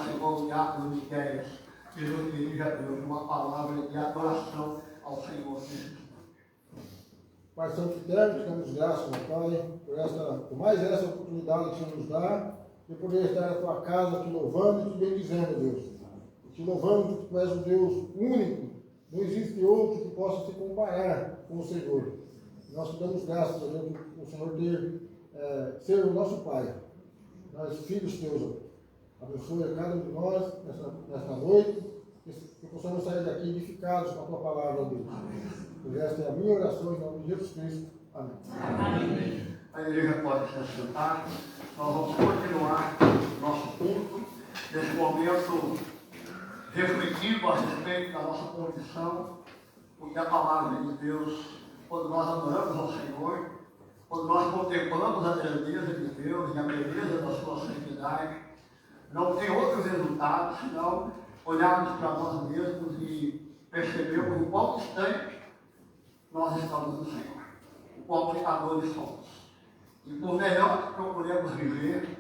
ao Senhor, Diácono Miquéias, que nos dirige a Deus uma palavra de adoração ao Senhor. Pai Santo Eterno, te damos graças, meu Pai, por mais essa oportunidade que o Senhor nos dá, de poder estar na tua casa te louvando e te bendizendo, Deus. Te louvando que tu és um Deus único, não existe outro que possa se comparar com o Senhor. Nós te damos graças, Deus, por o Senhor ser o nosso Pai. Nós, filhos teus, abençoe a cada um de nós nesta noite, que possamos sair daqui edificados com a tua palavra, Deus. Por esta é a minha oração em nome de Jesus Cristo. Amém. Amém. A igreja pode se assentar. Nós vamos continuar nosso culto, nesse momento refletindo a respeito da nossa condição, porque a palavra de Deus, quando nós adoramos ao Senhor, quando nós contemplamos a grandeza de Deus e a beleza da sua santidade, não tem outro resultado senão olharmos para nós mesmos e percebermos o quão distante nós estamos do Senhor, o quão pecadores somos. E por melhor que procuremos viver,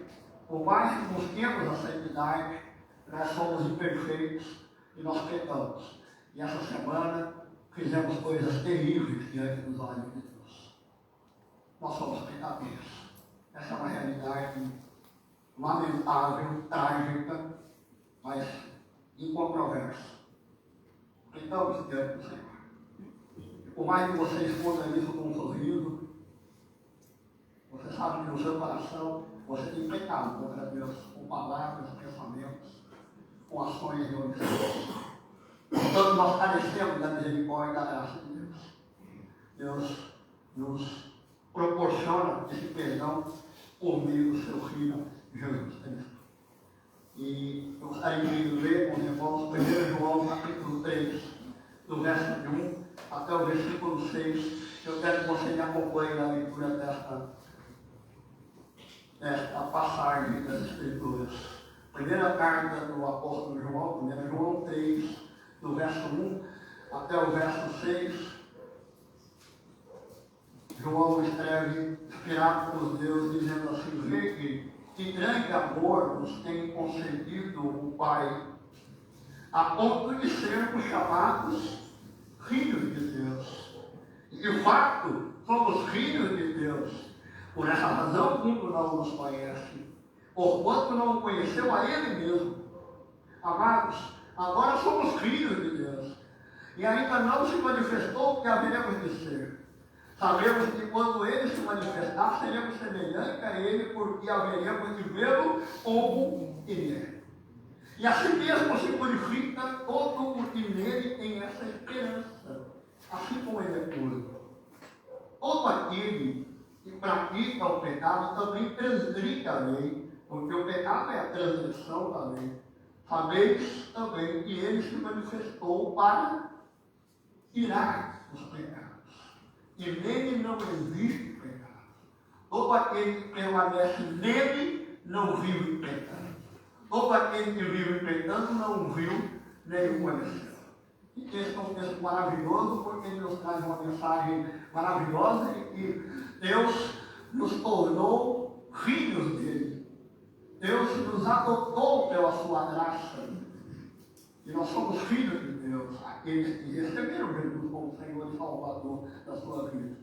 por mais que busquemos a santidade, nós somos imperfeitos e nós pecamos. E essa semana fizemos coisas terríveis diante dos olhos de Deus. Nós somos pecadores. Essa é uma realidade lamentável, trágica, mas incontroversa. Estamos diante do Senhor. Por mais que você esconda isso com um sorriso, você sabe que no seu coração você tem pecado contra Deus, com palavras, pensamentos, com ações de omissão. Portanto, nós carecemos da misericórdia e da graça de Deus. Deus nos proporciona esse perdão por meio do seu Filho Jesus Cristo. E eu gostaria de ler com os irmãos 1 João capítulo 3, do verso de 1 até o versículo 6. Eu quero que você me acompanhe na leitura desta passagem das Escrituras. Primeira carta do apóstolo João, 1 João 3, do verso 1 até o verso 6. João escreve, inspirado por Deus, dizendo assim: vê que grande amor nos tem concedido o Pai, a ponto de sermos chamados filhos de Deus. E de fato, somos filhos de Deus. Por essa razão, o mundo não nos conhece, porquanto não o conheceu a Ele mesmo. Amados, agora somos filhos de Deus, e ainda não se manifestou o que haveremos de ser. Sabemos que quando Ele se manifestar, seremos semelhantes a Ele, porque haveremos de vê-lo como Ele é. E assim mesmo se purifica todo o que nele tem essa esperança, assim como Ele é puro. Todo aquele que pratica o pecado também transgride a lei, porque o pecado é a transgressão da lei. Sabeis também que Ele se manifestou para tirar os pecados. E nele não existe pecado. Todo aquele que permanece nele não vive pecado. Todo aquele que vive pecando não viu nem conheceu. E esse é um texto maravilhoso, porque ele nos traz uma mensagem maravilhosa de que Deus nos tornou filhos dele. Deus nos adotou pela sua graça. E nós somos filhos de Deus, aqueles que receberam Jesus como Senhor e Salvador da sua vida.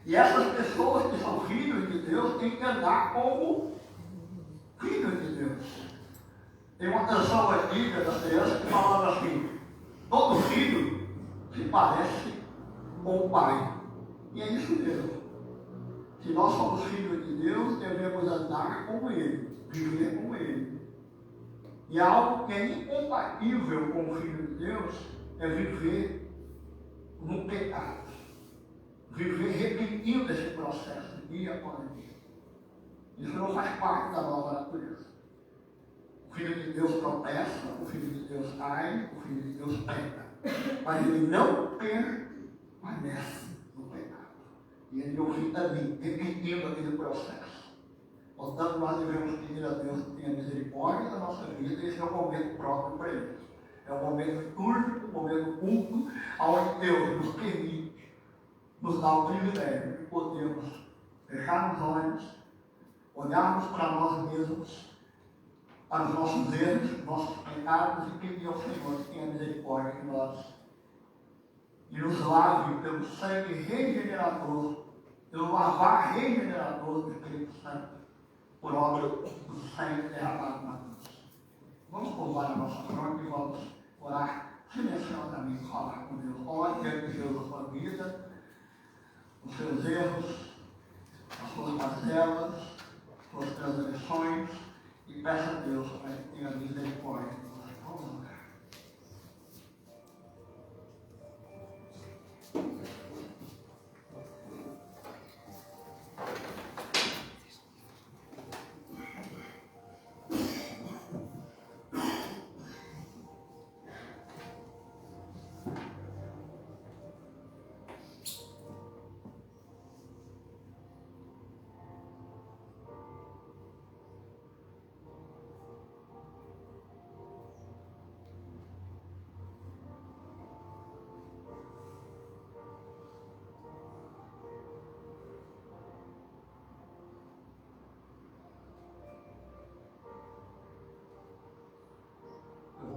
E essas pessoas que são filhos de Deus têm que andar como filhos de Deus. Tem uma canção antiga da criança que falava assim: todo filho se parece com o pai. E é isso mesmo. Se nós somos filhos de Deus, devemos andar como Ele, viver como Ele. E algo que é incompatível com o Filho de Deus é viver no pecado. Viver repetindo esse processo dia após dia. Isso não faz parte da nova natureza. O Filho de Deus tropeça, o Filho de Deus cai, o Filho de Deus peca. Mas ele não permanece no pecado. E ele não fica ali, repetindo aquele processo. Portanto, nós devemos pedir a Deus que tenha misericórdia da nossa vida. Esse é o momento próprio para ele. É um momento litúrgico, um momento culto, onde Deus nos permite, nos dá o privilégio de podermos fechar os olhos, olharmos para nós mesmos para os nossos erros, nossos pecados e pedir ao Senhor que tenha misericórdia de nós e nos lave pelo sangue regenerador, pelo lavar regenerador do Espírito Santo, por obra do sangue derramado na cruz. Vamos curvar a nossa fronte e vamos orar silenciosamente, falar com Deus. Ore diante de Deus a sua vida, os seus erros, as suas mazelas, as suas transgressões, e peça a Deus para que tenha misericórdia de nós. Vamos orar.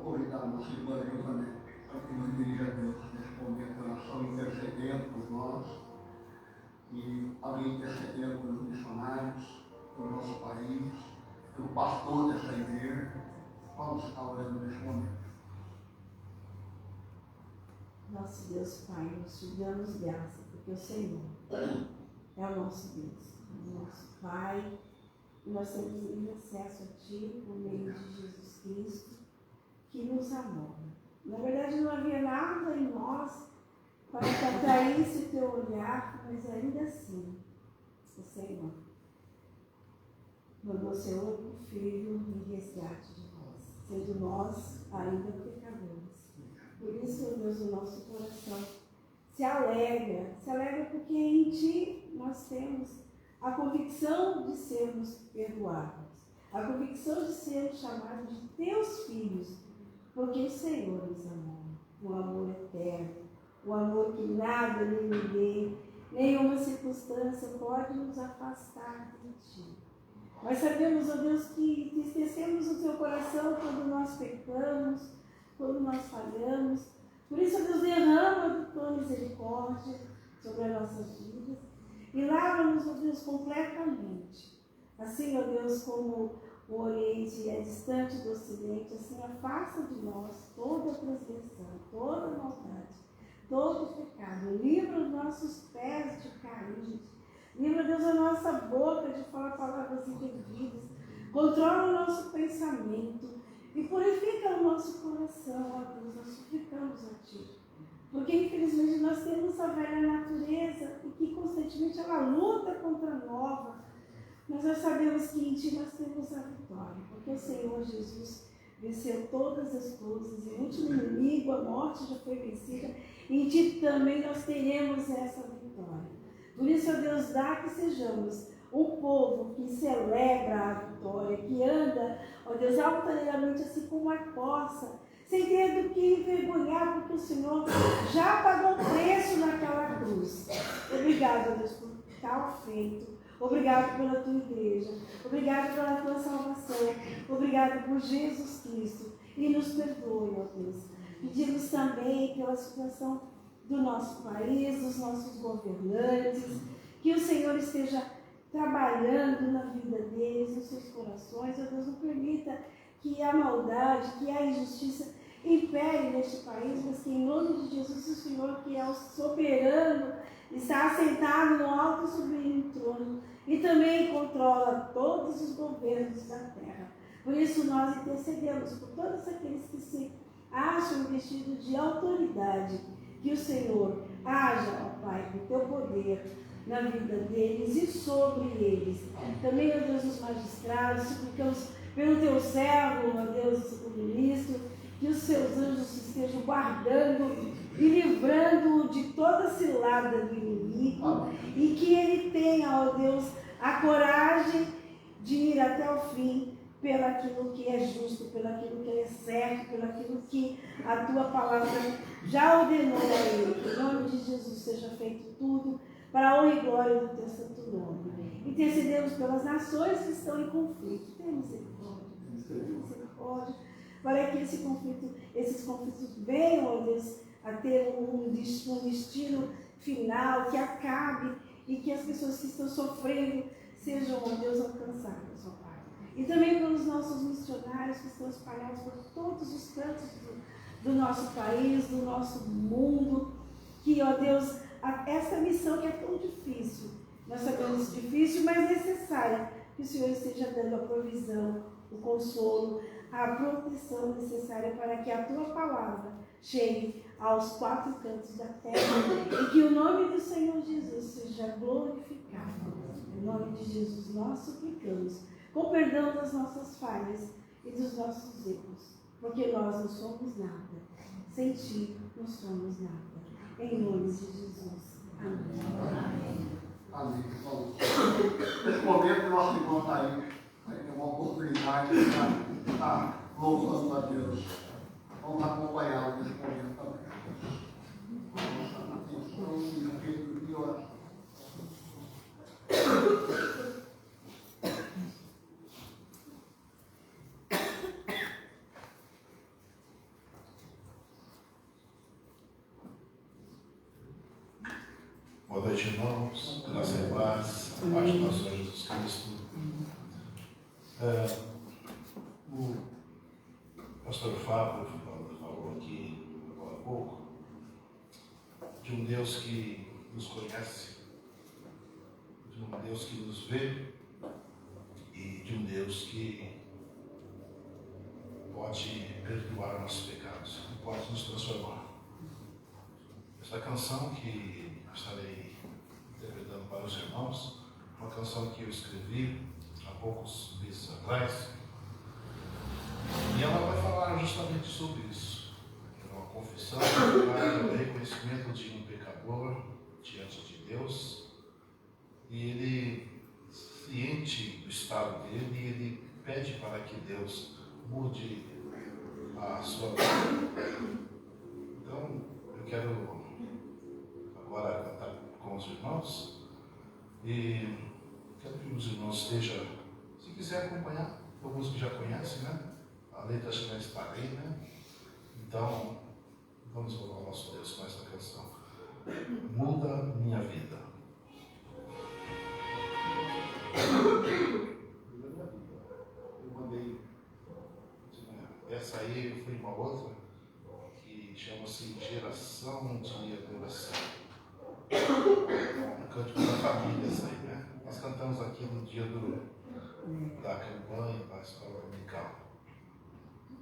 Convidar a nossa irmã Giovana para que nos dirija a Deus nesse momento de oração, intercedendo por nós e alguém intercedendo pelos missionários, pelo nosso país, pelo pastor dessa igreja. Vamos estar orando nesse momento. Nosso Deus Pai, nós te damos graça, porque o Senhor é o nosso Deus, é o nosso Pai, e nós temos livre acesso a Ti por meio de Jesus Cristo, que nos amou. Na verdade, não havia nada em nós para que atraísse o teu olhar, mas ainda assim, o Senhor mandou seu único Filho em resgate de nós, sendo nós ainda pecadores. Por isso, meu Deus, o nosso coração se alegra porque em Ti nós temos a convicção de sermos perdoados, a convicção de sermos chamados de Teus filhos, porque o Senhor nos amou, um amor eterno, um amor que nada, nem ninguém, nenhuma circunstância pode nos afastar de Ti. Nós sabemos, ó Deus, que entristecemos o Teu coração quando nós pecamos, quando nós falhamos. Por isso, ó Deus, derrama a Tua misericórdia sobre as nossas vidas e lava-nos, ó Deus, completamente. Assim, ó Deus, como o Oriente é distante do Ocidente, assim afasta de nós toda transgressão, toda maldade, todo pecado. Livra os nossos pés de cair. Livra, Deus, a nossa boca de falar palavras indevidas. Controla o nosso pensamento e purifica o nosso coração, ó Deus. Nós suplicamos a Ti. Porque, infelizmente, nós temos a velha natureza e que constantemente ela luta contra a nova. Mas nós sabemos que em Ti nós temos a vitória, porque o Senhor Jesus venceu todas as coisas, e o último inimigo, a morte, já foi vencida, e em Ti também nós teremos essa vitória. Por isso, ó Deus, dá que sejamos um povo que celebra a vitória, que anda, ó Deus, altaneiramente assim como a corça, sem ter do que envergonhar, porque o Senhor já pagou o preço naquela cruz. Obrigado, ó Deus, por tal feito. Obrigado pela Tua igreja, obrigado pela Tua salvação, obrigado por Jesus Cristo, e nos perdoe, ó Deus. Pedimos também pela situação do nosso país, dos nossos governantes, que o Senhor esteja trabalhando na vida deles, nos seus corações, ó Deus, não permita que a maldade, que a injustiça impere neste país, mas que em nome de Jesus, o Senhor, que é o soberano, está assentado no alto e sublime trono e também controla todos os governos da terra. Por isso nós intercedemos por todos aqueles que se acham vestidos de autoridade, que o Senhor haja, ó Pai, com o Teu poder na vida deles e sobre eles. Também, ó Deus, os magistrados, suplicamos pelo Teu servo, ó Deus, o ministro, que os Seus anjos estejam guardando e livrando-o de toda cilada do inimigo, e que ele tenha, ó Deus, a coragem de ir até o fim pelaquilo que é justo, pelaquilo que é certo, pelaquilo que a Tua palavra já ordenou a ele. Que em nome de Jesus seja feito tudo para a honra e glória do Teu santo nome. Intercedemos pelas nações que estão em conflito. Tenha misericórdia. misericórdia, para que esses conflitos venham, ó Deus, a ter um destino final, que acabe e que as pessoas que estão sofrendo sejam, ó Deus, alcançadas, ó Pai. E também pelos nossos missionários que estão espalhados por todos os cantos do nosso país, do nosso mundo, que, ó Deus, essa missão que é tão difícil, nós sabemos difícil, mas necessária, que o Senhor esteja dando a provisão, o consolo, a proteção necessária para que a Tua palavra chegue aos quatro cantos da terra e que o nome do Senhor Jesus seja glorificado. Em nome de Jesus nós suplicamos, com perdão das nossas falhas e dos nossos erros, porque nós não somos nada, sem Ti não somos nada. Em nome de Jesus. Amém. Amém. Nesse momento, nosso irmão está aí, vai ter uma oportunidade de estar louvando a Deus. Vamos acompanhá-lo nesse momento também. Nossa atenção e oração. Boa noite, irmãos. Graças e paz, a paz do nosso Senhor Jesus Cristo. O pastor Fábio falou aqui agora há pouco de um Deus que nos conhece, de um Deus que nos vê e de um Deus que pode perdoar nossos pecados e pode nos transformar. Essa canção que estarei interpretando para os irmãos, uma canção que eu escrevi há poucos meses atrás, e ela vai falar justamente sobre isso. É uma confissão, o reconhecimento de um pecador diante de Deus, e ele, ciente do estado dele, ele pede para que Deus mude a sua vida. Então, eu quero agora cantar com os irmãos e quero que os irmãos estejam, se quiser acompanhar, alguns que já conhecem, né? A letra acho que já está aí, né? Então, vamos louvar o nosso Deus com essa canção. Muda minha vida. Eu mandei essa aí, foi uma outra que chama-se Geração de Adoração. Um cântico da família, essa aí, né? Nós cantamos aqui no dia da campanha da escola dominical.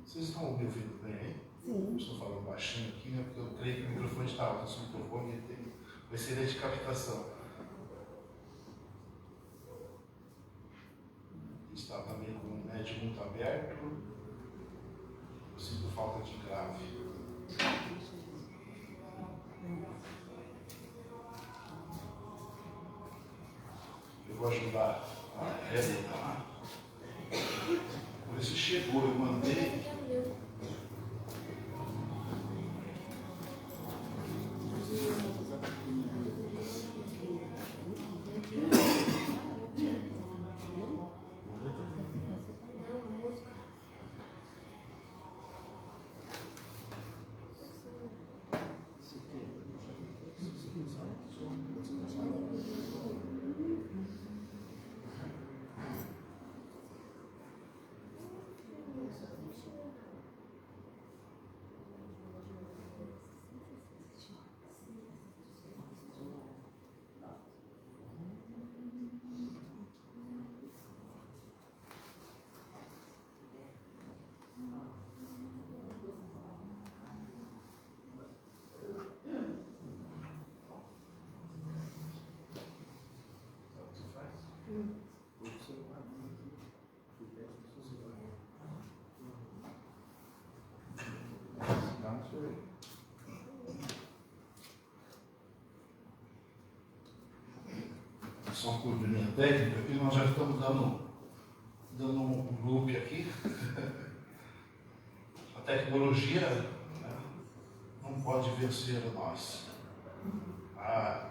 Vocês estão me ouvindo bem aí? Sim. Estou falando baixinho aqui, né? Porque eu creio que o microfone está alto. Esse microfone tem uma excelente captação. Está também com o médio muito aberto. Eu sinto falta de grave. Eu vou ajudar a Érica lá. Por isso chegou, eu mandei. Só por linha técnica, que nós já estamos dando um loop aqui. A tecnologia, né, não pode vencer nós. A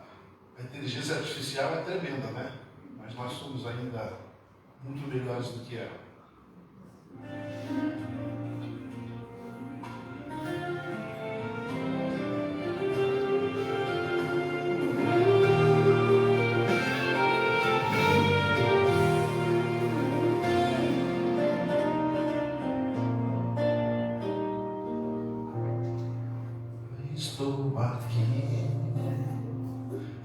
inteligência artificial é tremenda, né? Mas nós somos ainda muito melhores do que ela. Estou aqui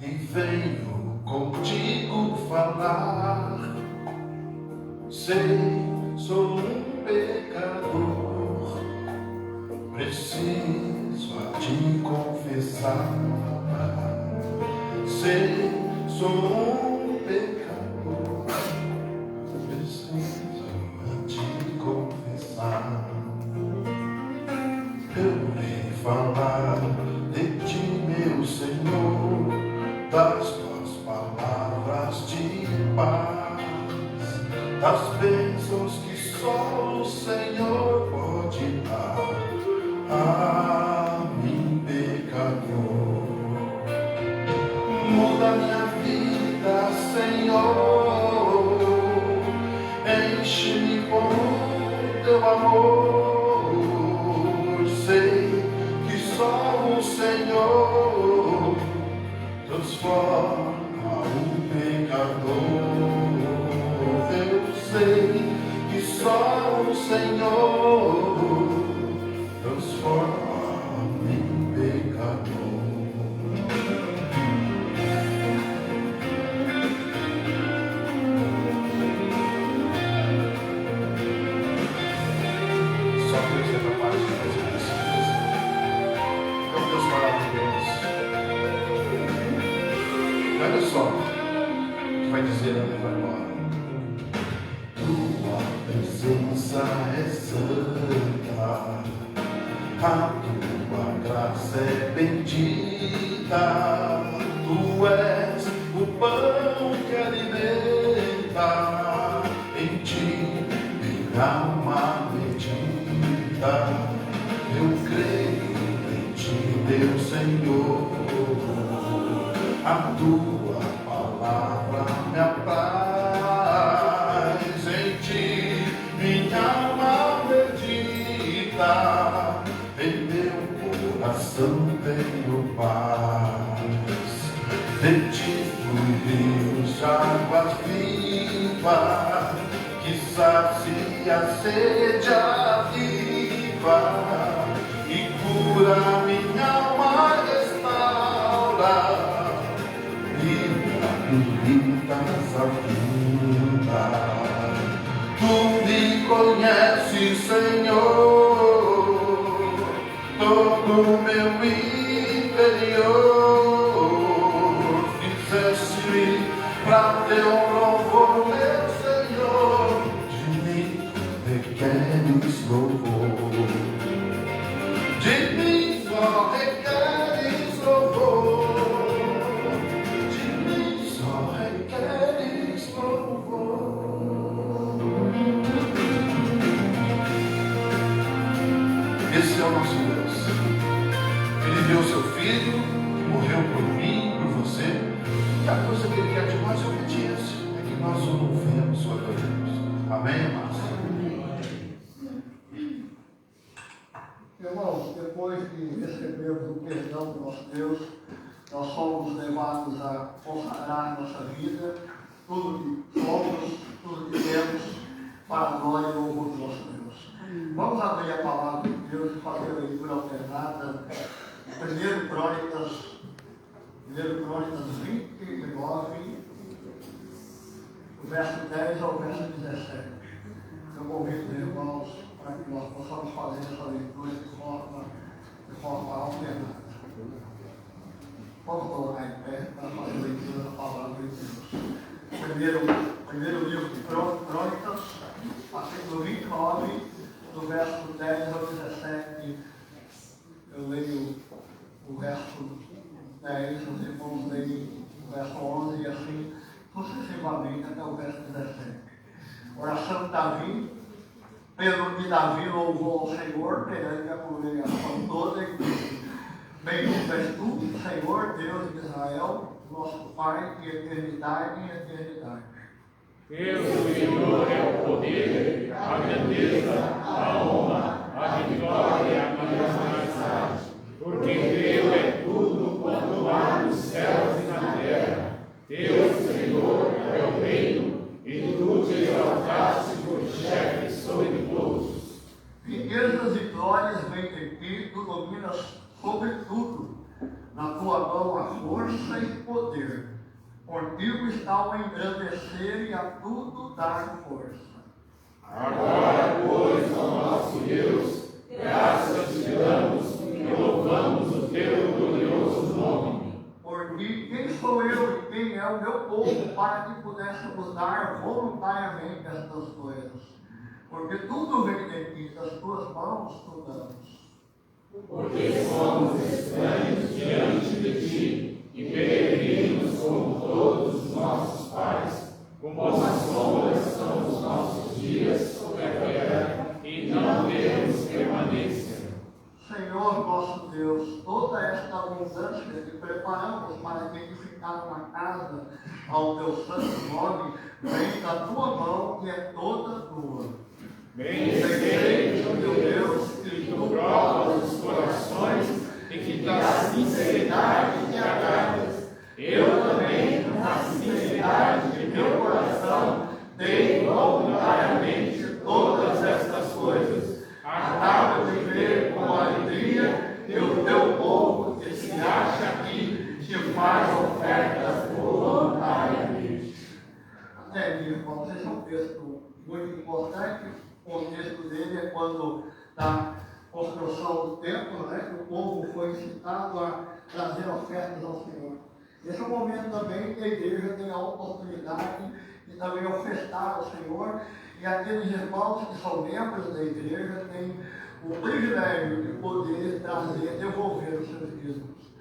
e venho contigo falar. Sei, sou um pecador, preciso a te confessar. Sei, sou um pecador, preciso a te confessar. Eu vim falar de ti, meu Senhor, das tuas palavras de paz, das bênçãos que só o Senhor pode dar a mim, pecador. Muda minha vida, Senhor, enche-me com o teu amor. Sei que só o Senhor transforma o pecador. Eu sei que só o Senhor transforma em pecador. Só Deus é capaz de fazer isso. Então Deus maravilhoso. Olha só o que vai dizer a levar agora. Tua presença é santa, a tua graça é bendita. Tu és o pão que alimenta, em ti minha alma medita. Eu creio em ti, meu Senhor, a tua palavra me apraz. Em ti minha alma medita, em meu coração tenho paz. De ti fluem de águas vivas, que sacia a sede aviva e cura minha alma, restaura e limpas a vida. Tu me conheces, Senhor, todo meu interior. Fizeste-me pra teu louvor, meu Senhor. De mim requeres louvor. De mim só requeres louvor. De mim só requeres louvor. Esse é o nosso Deus. Ele deu seu Filho, que morreu por mim, por você. E a coisa que Ele quer de nós é obediência. É que nós o louvemos, o adoremos. Amém, amados? Irmãos, depois de recebermos o perdão do nosso Deus, nós somos levados a consagrar nossa vida, tudo que somos, tudo que temos, para a glória e louvor do nosso Deus. Vamos abrir a palavra de Deus e fazer a leitura alternada. 1 Crônicas 29, do verso 10 ao verso 17. Eu convido os irmãos para que nós possamos fazer essa leitura de forma alternada. Vamos colocar em pé para fazer a leitura da palavra de Deus. Primeiro livro de Crônicas, capítulo 29, do verso 10 ao 17. Eu leio o verso 10, os irmãos leem o verso 11 e assim sucessivamente até o verso 17. Oração de Davi, pelo que Davi louvou ao Senhor perante a congregação toda e disse: Bendito és tu, Senhor, Deus de Israel, nosso Pai, de eternidade em eternidade. Teu, Senhor, é o poder, a grandeza, a honra, a vitória e a majestade. Porque teu é tudo quanto há nos céus e na terra. Teu, Senhor, é o reino, e tu te exaltaste por chefe sobre todos. Riquezas e glórias vêm de ti, tu dominas sobre tudo. Na tua mão a força e poder. Contigo está o engrandecer e a tudo dar força. Agora, pois, ó nosso Deus, graças te damos e louvamos o teu glorioso nome. Por ti, quem sou eu e quem é o meu povo para que pudéssemos dar voluntariamente estas coisas? Porque tudo vem de ti, das tuas mãos tu damos. Porque somos estranhos diante de ti e peregrinos como todos os nossos pais. Como as sombras são os nossos dias sobre a terra e não temos permanência. Senhor nosso Deus, toda esta abundância que preparamos para que edificar uma casa ao teu santo nome, vem da tua mão e é toda tua. Bem-sei, meu Deus, que tu provas os corações e que da sinceridade te agradas. Eu também, na sinceridade de meu coração, dei voluntariamente todas estas coisas. Acabo de ver com alegria que o teu povo que se acha aqui te faz ofertas voluntariamente. Até mesmo, esse é um texto muito importante. O contexto dele é quando, da construção do templo, né, que o povo foi incitado a trazer ofertas ao Senhor. Esse é o momento também que a igreja tem a oportunidade de também ofertar ao Senhor, e aqueles irmãos que são membros da igreja têm o privilégio de poder trazer, devolver os seus dízimos.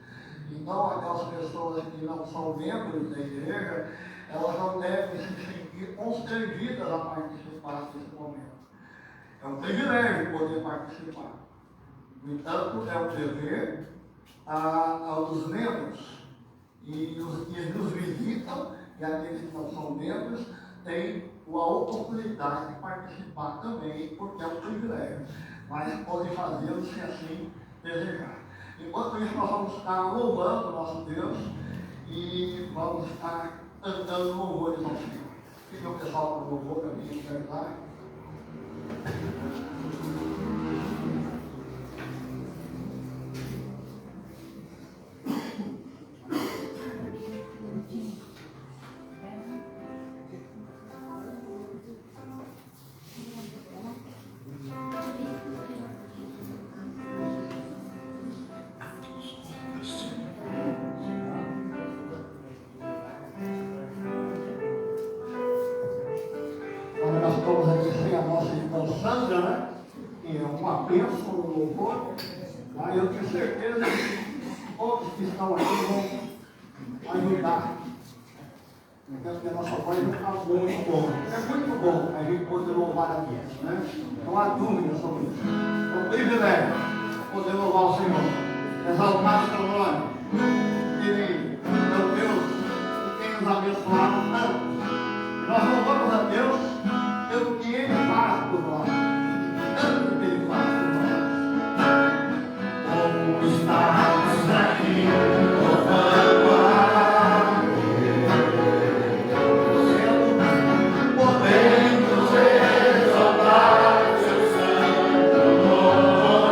Então, aquelas pessoas que não são membros da igreja, elas não devem se sentir constrangidas a participar desse momento. É um privilégio poder participar. No entanto, é um dever aos membros. E os que nos visitam, e aqueles que não são membros, têm a oportunidade de participar também, porque é um privilégio. Mas podem fazê-lo se assim desejar. Enquanto isso, nós vamos estar louvando o nosso Deus e vamos estar cantando louvores ao Senhor. Fica o pessoal para o louvor para mim, verdade? Nós estamos aqui sem a nossa irmã Sandra, né? Que é uma bênção no louvor. Aí eu tenho certeza que todos que estão aqui vão ajudar. Porque a nossa voz não está muito bom. É muito bom a gente poder louvar a Deus, né? Não há dúvida sobre isso. É um privilégio poder louvar o Senhor. Exaltar o seu nome. Ele é o Deus que tem nos abençoado tanto. Nós louvamos a Deus pelo que Ele faz por nós. Tanto que Ele faz por nós. Como estamos aqui, louvando a Deus, podemos exaltar seu santo nome.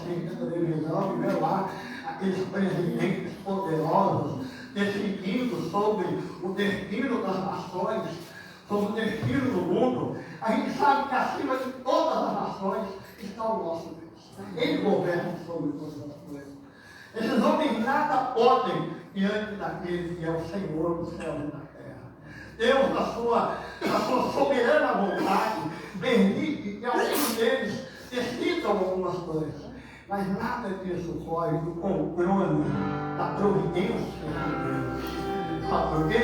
assistem a televisão e vê lá aqueles presidentes poderosos decidindo sobre o destino das nações, sobre o destino do mundo. A gente sabe que acima de todas as nações está o nosso Deus. Ele governa sobre todas as coisas. Esses homens nada podem diante daquele que é o Senhor do céu e da terra. Deus, na sua soberana vontade, permite que alguns deles decidam algumas coisas. Mas nada disso foge do controle da providência de Deus. Sabe por quê?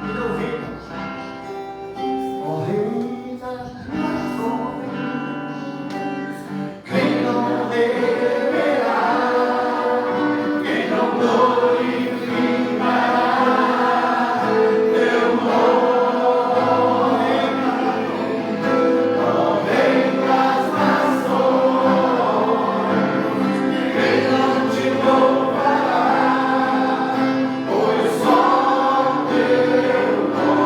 Me deu vida. Ó Rei das nações, quem não deverá, quem não glorificará teu nome, ó Rei das nações, quem não te louvará, pois só teu nome.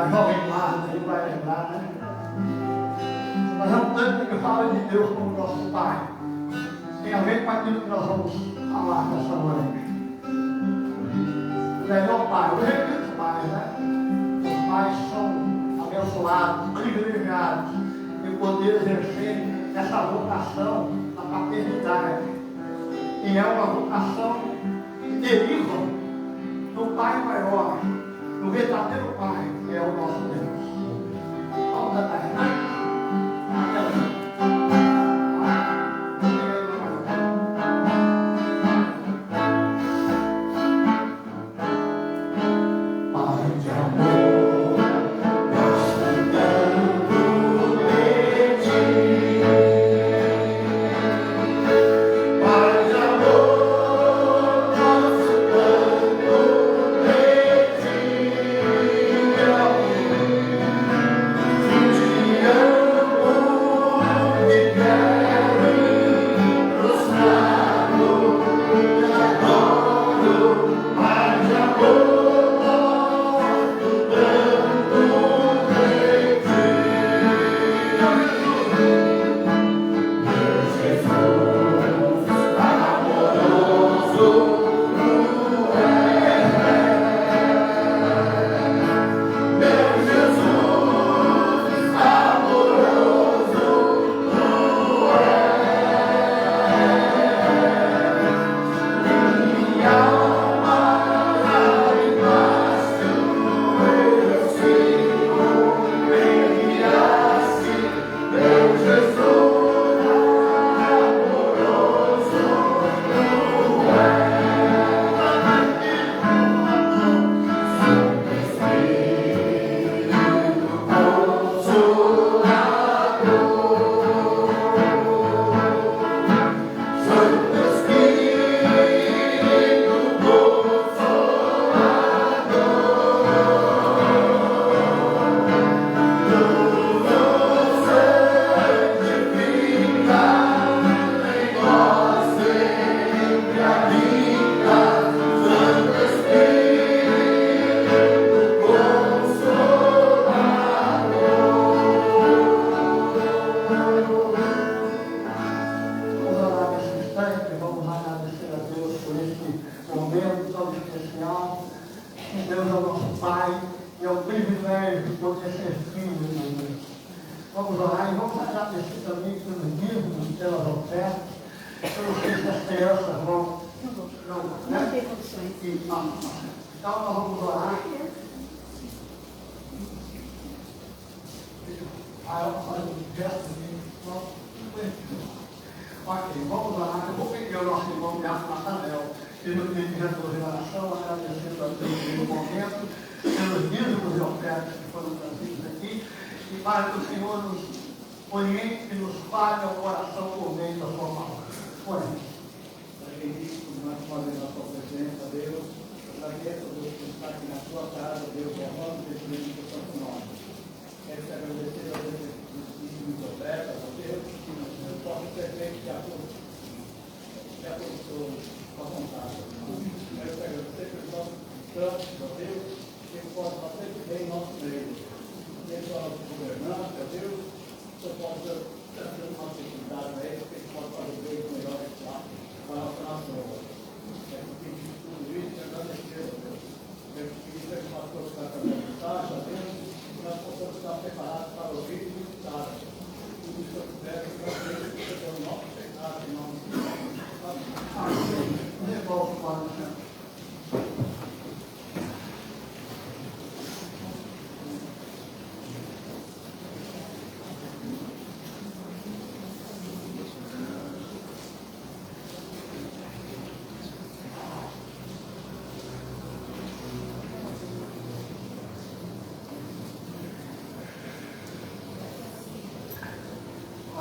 A jovem guarda, ele vai lembrar, né? Mas é um tanto que fala de Deus como nosso Pai. Tem a ver com aquilo que nós vamos falar nessa noite. O melhor Pai, eu repito mais, né? Os pais são abençoados, privilegiados de poder exercer essa vocação da paternidade. E é uma vocação que deriva do Pai maior, do verdadeiro Pai, que é o nosso Deus. Vamos cantar, né?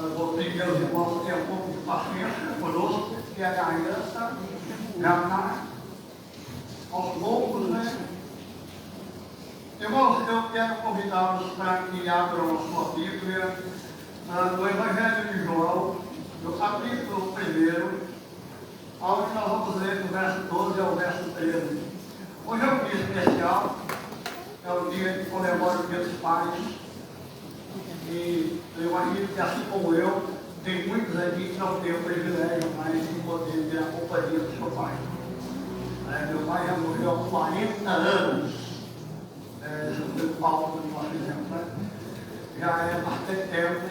Eu vou pedir aos irmãos ter um pouco de paciência conosco, que a garganta já está aos poucos, né? Irmãos, eu quero convidá-los para que abram a sua Bíblia no Evangelho de João, no capítulo 1, onde nós vamos ler do verso 12 ao verso 13. Hoje é um dia especial, é o dia que comemora o Dia dos Pais. E eu imagino que, assim como eu, tem muitos aqui que não têm o privilégio mais de poder ter a companhia do seu pai. Meu pai já morreu há 40 anos. Foi o Paulo que nós fizemos, né? Já é bastante tempo.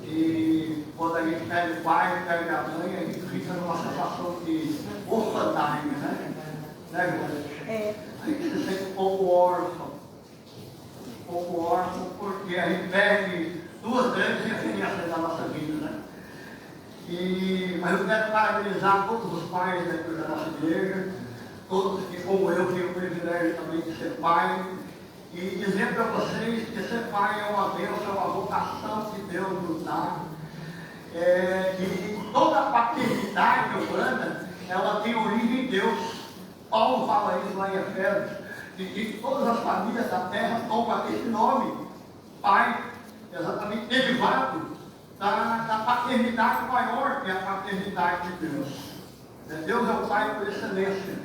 E quando a gente perde o pai, perde a mãe, a gente fica numa situação de orfandade, né? A gente se sente um pouco órfão. Porque a gente perde duas grandes referências da nossa vida, né? Mas eu quero parabenizar todos os pais aqui da nossa igreja, todos que, como eu, tenho o privilégio também de ser pai, e dizer para vocês que ser pai é uma bênção, é uma vocação que Deus nos dá. E toda a paternidade humana, ela tem origem em Deus. Paulo fala isso lá em Efésios, que todas as famílias da terra tomam esse nome, pai, exatamente derivado da paternidade maior que é a paternidade de Deus. Deus é o Pai por excelência.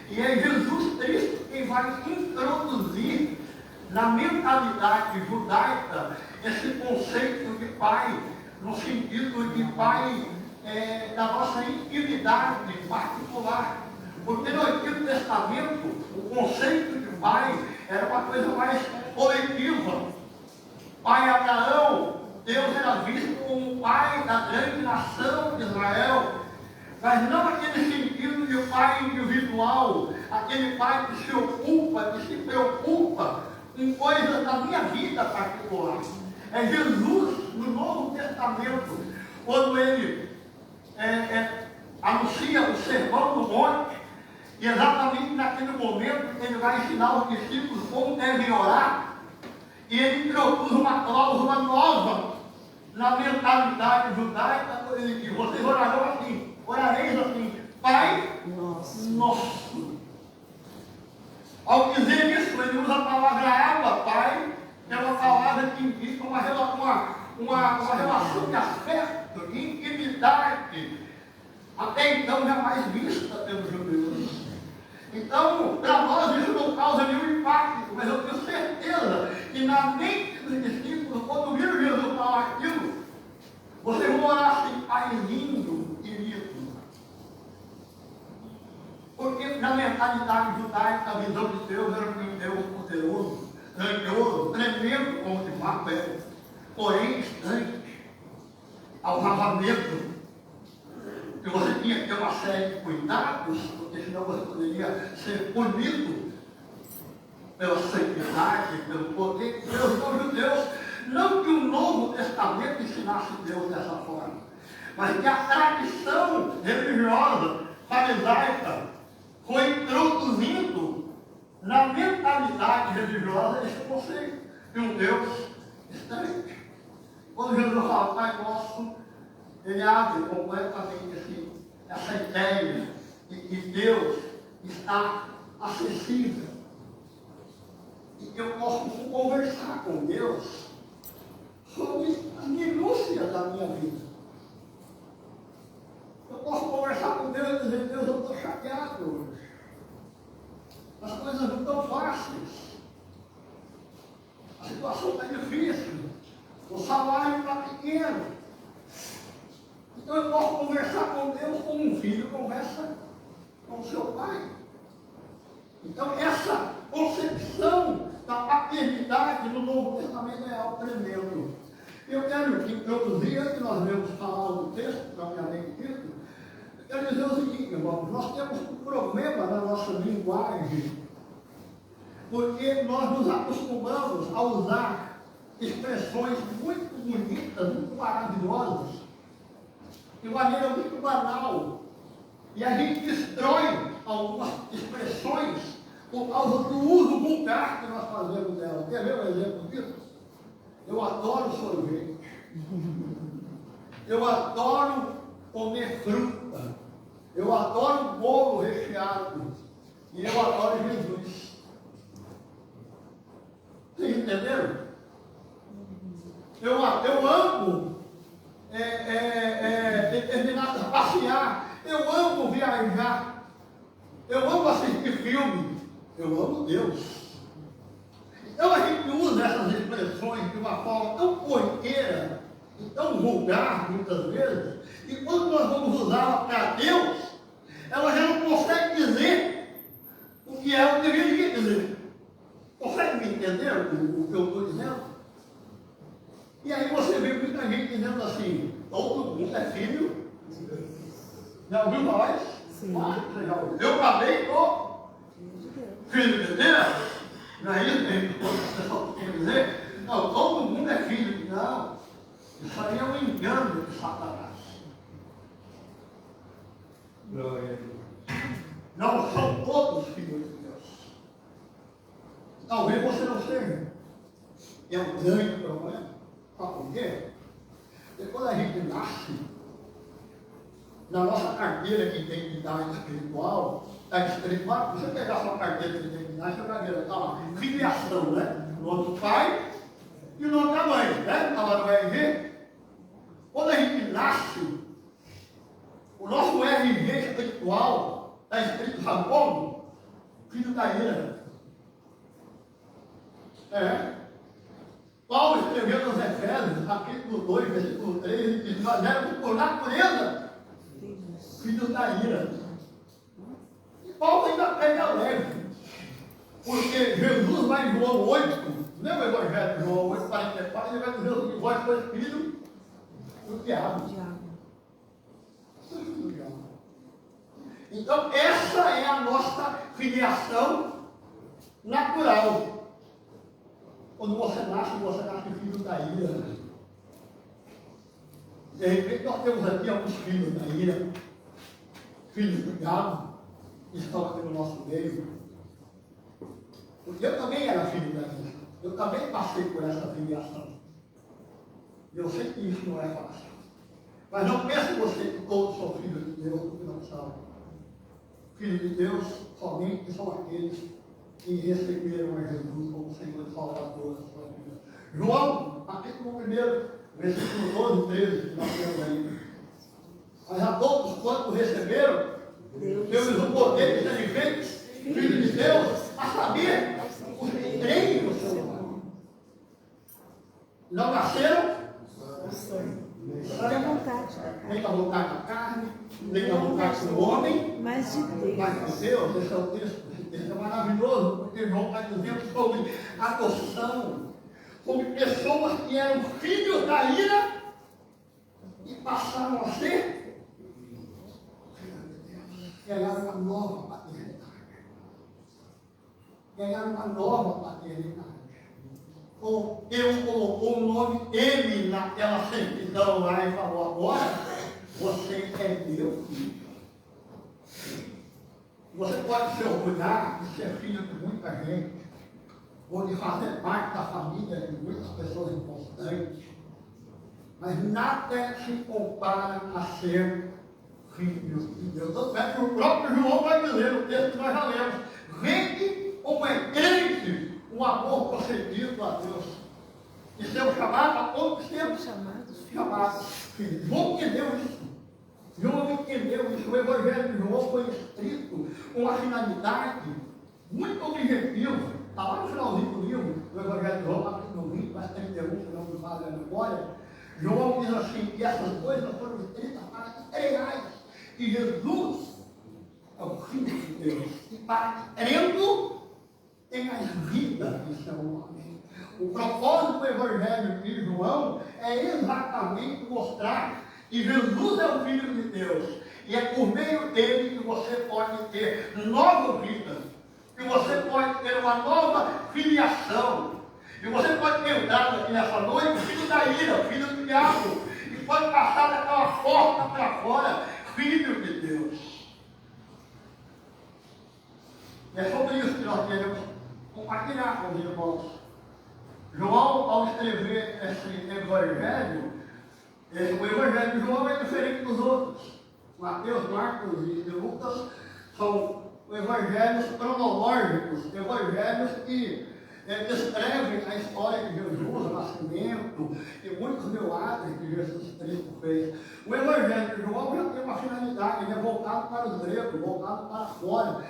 E é Jesus Cristo quem vai introduzir na mentalidade judaica esse conceito de pai, no sentido de pai da nossa intimidade particular. Porque no Antigo Testamento, o conceito de pai era uma coisa mais coletiva. Pai Abraão, Deus era visto como o pai da grande nação de Israel, mas não aquele sentido de pai individual, aquele pai que se ocupa, que se preocupa com coisas da minha vida particular. É Jesus, no Novo Testamento, quando ele anuncia o Sermão do Monte, e exatamente naquele momento ele vai ensinar os discípulos como devem orar, e ele introduz uma cláusula nova na mentalidade judaica. Ele diz: vocês orarão assim, orareis assim, Pai Nosso. Ao dizer isso, ele usa a palavra Abba, Pai, que é uma palavra que indica uma relação de afeto, de intimidade, até então jamais vista pelos judeus. Então, para nós isso não causa nenhum impacto, mas eu tenho certeza que na mente dos discípulos, quando viram Jesus falar aquilo, vocês vão orar assim: Pai lindo, querido. Porque na mentalidade judaica, a visão de Deus era um Deus poderoso, grandioso, tremendo como de fato é, porém distante, alvavamento, que você tinha que ter uma série de cuidados, porque senão você poderia ser punido pela santidade, pelo poder de Deus. Então, os judeus, não que o Novo Testamento ensinasse Deus dessa forma, mas que a tradição religiosa farisaica foi introduzindo na mentalidade religiosa esse conceito de um Deus distante. Quando Jesus fala Pai Nosso, ele abre completamente essa ideia de que Deus está acessível. E que eu posso conversar com Deus sobre as minúcias da minha vida. Eu posso conversar com Deus e dizer: Deus, eu estou chateado hoje. As coisas não estão fáceis. A situação está difícil. O salário está pequeno. Então eu posso conversar com Deus como um filho conversa com o seu pai. Então essa concepção da paternidade no Novo Testamento é algo tremendo. Eu quero introduzir, antes de nós vermos falar do texto, propriamente dito, eu quero dizer o seguinte, irmãos: nós temos um problema na nossa linguagem, porque nós nos acostumamos a usar expressões muito bonitas, muito maravilhosas, de maneira muito banal, e a gente destrói algumas expressões por causa do uso vulgar que nós fazemos dela. Quer ver um exemplo disso? Eu adoro sorvete, eu adoro comer fruta, eu adoro bolo recheado, e eu adoro Jesus. Vocês entenderam? Eu amo determinado passear, eu amo viajar, eu amo assistir filme, eu amo Deus. que usa essas expressões de uma forma tão corriqueira e tão vulgar, muitas vezes, e quando nós vamos usá-la para Deus, ela já não consegue dizer o que ela deveria dizer. Consegue me entender o que eu estou dizendo? E aí você vê muita gente dizendo assim, todo mundo é filho. Já ouviu falar isso? Sim. Você já ouviu? Eu também estou filho de Deus. Não é isso que o pessoal quer dizer? Não, todo mundo é filho. Não. Isso aí é um engano de Satanás. Não são todos filhos de Deus. Talvez você não seja. É um grande problema. Sabe por quê? Porque quando a gente nasce, na nossa carteira de identidade espiritual, você pegar sua carteira de identidade, você vai ver, tá lá, filiação, né? O nome do pai e o nome da mãe, né? Está lá no RG. Quando a gente nasce, o nosso RG espiritual está escrito, sabe como? Filho da ira. Paulo escreveu nos Efésios, capítulo 2, versículo 3, ele diz, nós éramos por natureza filhos da ira. E Paulo ainda pega leve, porque Jesus vai em João 8, lembra o Evangelho de João 8, 44, ele vai dizer que vós sois filho do diabo. Então, essa é a nossa filiação natural. Quando você nasce filho da ira. De repente, nós temos aqui alguns filhos da ira, filhos do diabo, que estão aqui no nosso meio. Porque eu também era filho da ira. Eu também passei por essa filiação. Eu sei que isso não é fácil. Mas não pense você que todos são filhos de Deus, porque não são. Filhos de Deus somente são aqueles que receberam a Jesus como Senhor e Salvador da sua vida. João, capítulo 1, versículo 12, 13, que nós temos aí. Mas a todos quantos receberam, deu-lhes o poder de serem feitos filhos de Deus, a saber, os que creem no seu nome. Não nasceram nem da vontade da carne, nem da vontade do homem, mas de Deus. Mas de Deus, esse é o texto. Isso é maravilhoso, porque João está dizendo sobre adoção, sobre pessoas que eram filhos da ira e passaram a ser ganharam uma nova paternidade. Ganharam uma nova paternidade. Deus colocou o nome M naquela certidão lá e falou, agora você é meu filho. Você pode se orgulhar de ser filho de muita gente, ou de fazer parte da família de muitas pessoas importantes, mas nada se compara a ser filho de Deus. Tanto é que o próprio João vai dizer no texto que nós já lemos, vede como é grande o amor concedido a Deus. E ser chamado a todos sermos chamados filhos. João entendeu isso. João entendeu isso. O Evangelho de João foi escrito com uma finalidade muito objetiva. Está lá no finalzinho do livro, do Evangelho de João, capítulo 20, mais 31, se não me falha a memória. João diz assim, que essas coisas foram escritas para que creiais que Jesus é o Filho de Deus. E para que crendo tenhas vida em seu nome. O propósito do Evangelho de João é exatamente mostrar que Jesus é o Filho de Deus. E é por meio dele que você pode ter nova vida. Que você pode ter uma nova filiação. E você pode ter entrado aqui nessa noite, filho da ira, filho do diabo. E pode passar daquela porta para fora, filho de Deus. E é sobre isso que nós queremos compartilhar com os irmãos. João, ao escrever esse Evangelho, o Evangelho de João é diferente dos outros. Mateus, Marcos e Lucas são evangelhos cronológicos, evangelhos que descrevem a história de Jesus, o nascimento e muitos milagres que Jesus Cristo fez. O Evangelho de João já tem uma finalidade, ele é voltado para os gregos, voltado para fora.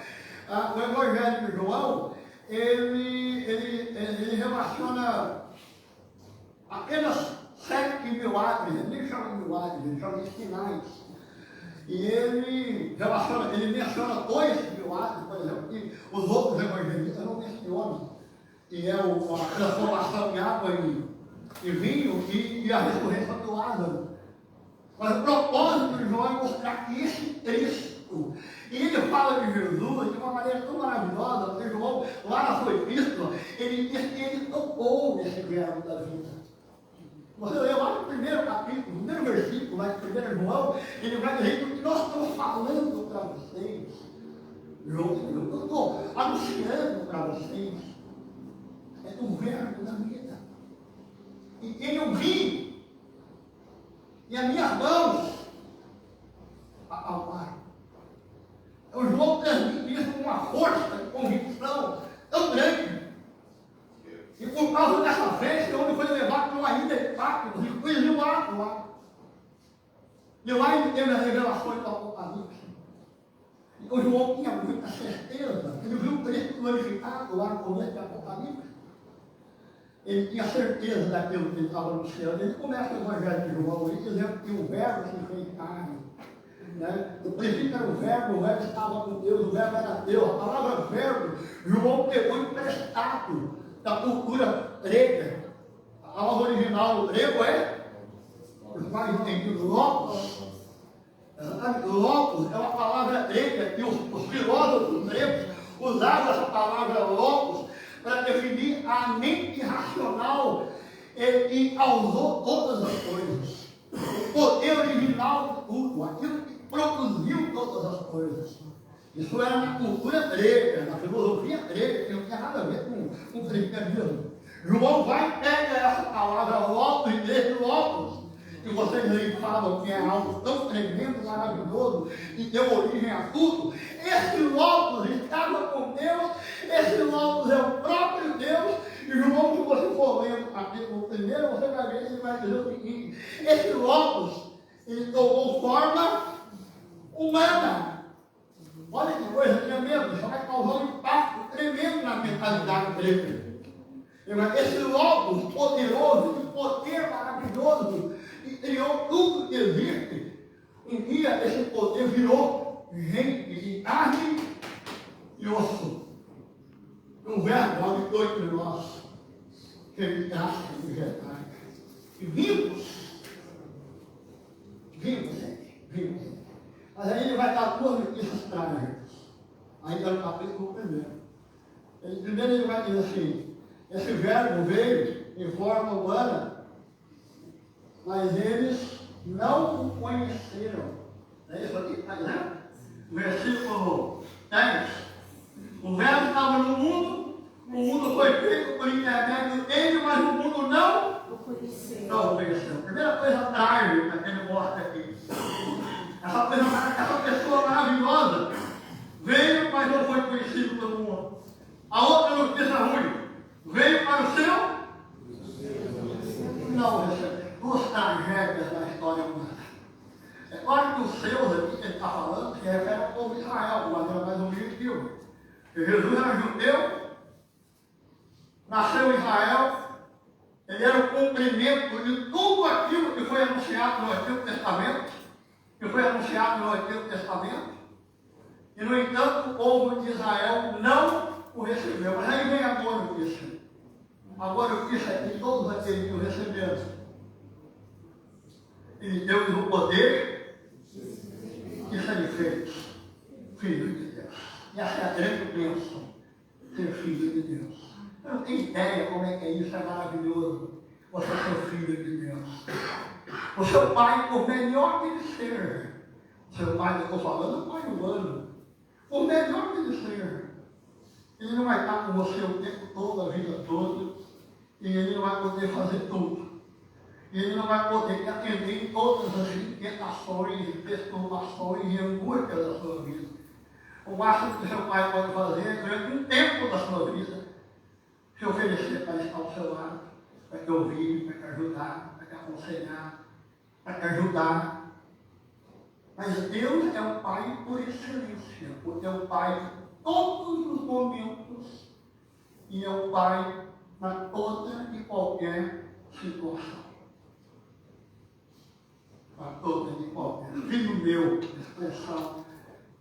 O Evangelho de João ele relaciona apenas 7 milagres, ele nem chama de milagres, ele chama de sinais. E ele menciona 2 milagres, por exemplo, que os outros evangelistas não mencionam, que é a transformação de água em vinho e a ressurreição do Lázaro. Mas o propósito de João é mostrar que esse Cristo, e ele fala de Jesus de uma maneira tão maravilhosa, porque João, lá na sua epístola, ele diz que ele tocou nesse verbo da vida. Você lê lá no primeiro capítulo, no primeiro versículo, lá de 1 João, ele vai dizer que o que nós estamos falando para vocês, eu estou anunciando para vocês, é do verbo da vida. E quem eu vi, e as minhas mãos acalmaram. O João transmite isso com uma força de convicção tão grande. E por causa dessa fé, esse homem foi levado para uma ilha de Patmos e foi exilado lá. E lá ele teve as revelações do Apocalipse. E o João tinha muita certeza. Ele viu o Cristo glorificado lá no começo do Apocalipse. Ele tinha certeza daquilo que ele estava anunciando. Ele começa o Evangelho de João, ele dizendo que o verbo se fez carne. Né? O princípio era o verbo estava com Deus, o verbo era Deus. A palavra verbo, João pegou emprestado da cultura grega. A palavra original do grego é, os mais entendidos, logos. Logos é uma palavra grega que os filósofos gregos usavam essa palavra logos para definir a mente racional e causou todas as coisas. O poder original de tudo, aquilo que produziu todas as coisas. Isso era na cultura grega, na filosofia grega, que não tinha nada a ver com o cristianismo. João vai pegar essa palavra logos e desse logos, que vocês aí falam que é algo tão tremendo, maravilhoso, e deu origem a tudo. Esse logos estava com Deus, esse logos é o próprio Deus. E João, se você for lendo o capítulo 1, você vai ver que ele vai dizer o seguinte: esse logos, ele tomou forma humana. Olha que coisa tremenda, isso vai causar um impacto tremendo na mentalidade grega. Esse logos poderoso, esse poder maravilhoso, que criou tudo que existe, um dia esse poder virou gente de carne e osso. Um verbo habitou entre nós, que ele graça de verdade. E vivos. Mas aí ele vai dar 2 notícias trágicas. Ainda no capítulo 1. Primeiro ele vai dizer assim: esse verbo veio em forma humana, mas eles não o conheceram. É isso aqui que está dizendo? Versículo 10. O verbo estava no mundo, o mundo foi feito por intermédio dele, mas o mundo não o conheceu. A primeira coisa trágica que ele mostra aqui. Essa pessoa maravilhosa veio, mas não foi conhecido pelo mundo. A outra notícia ruim, veio para o seu? Não recebeu. 2 tragédias da história humana. É claro que os seus aqui que ele está falando se refere ao povo de Israel, de maneira mais objetiva. Jesus era judeu, nasceu em Israel, ele era o cumprimento de tudo aquilo que foi anunciado no Antigo Testamento, e no entanto o povo de Israel não o recebeu. Mas aí vem a boa notícia. A boa notícia é que todos aqueles que o receberam, ele deu-lhes o poder de serem feitos filhos de Deus. E essa é a grande bênção, ser filho de Deus. Eu não tenho ideia como é que é isso, é maravilhoso. Você ser filho de Deus. O seu pai, por melhor que ele seja, seu pai, eu estou falando, pai humano, por melhor que ele seja, ele não vai estar com você o tempo todo, a vida toda, e ele não vai poder fazer tudo. E ele não vai poder atender todas as inquietações, perturbações e angústias da sua vida. O máximo que seu pai pode fazer é, durante um tempo da sua vida, se oferecer para estar ao seu lado, para te ouvir, para te ajudar, para te aconselhar, para te ajudar. Mas Deus é o Pai por excelência, porque é o Pai que todos os momentos e é o Pai para toda e qualquer situação. Para toda e qualquer. Filho meu, expressão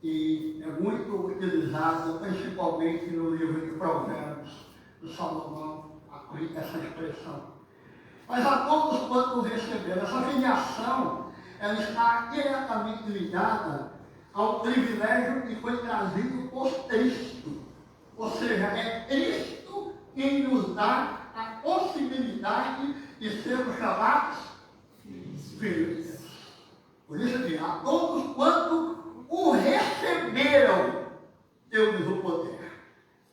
que é muito utilizada, principalmente no livro de Provérbios do Salomão, essa expressão. Mas a todos quanto receberam, essa filiação, ela está diretamente ligada ao privilégio que foi trazido por Cristo. Ou seja, é Cristo quem nos dá a possibilidade de sermos chamados filhos de Deus. Por isso que a todos quanto o receberam, deu-nos o poder.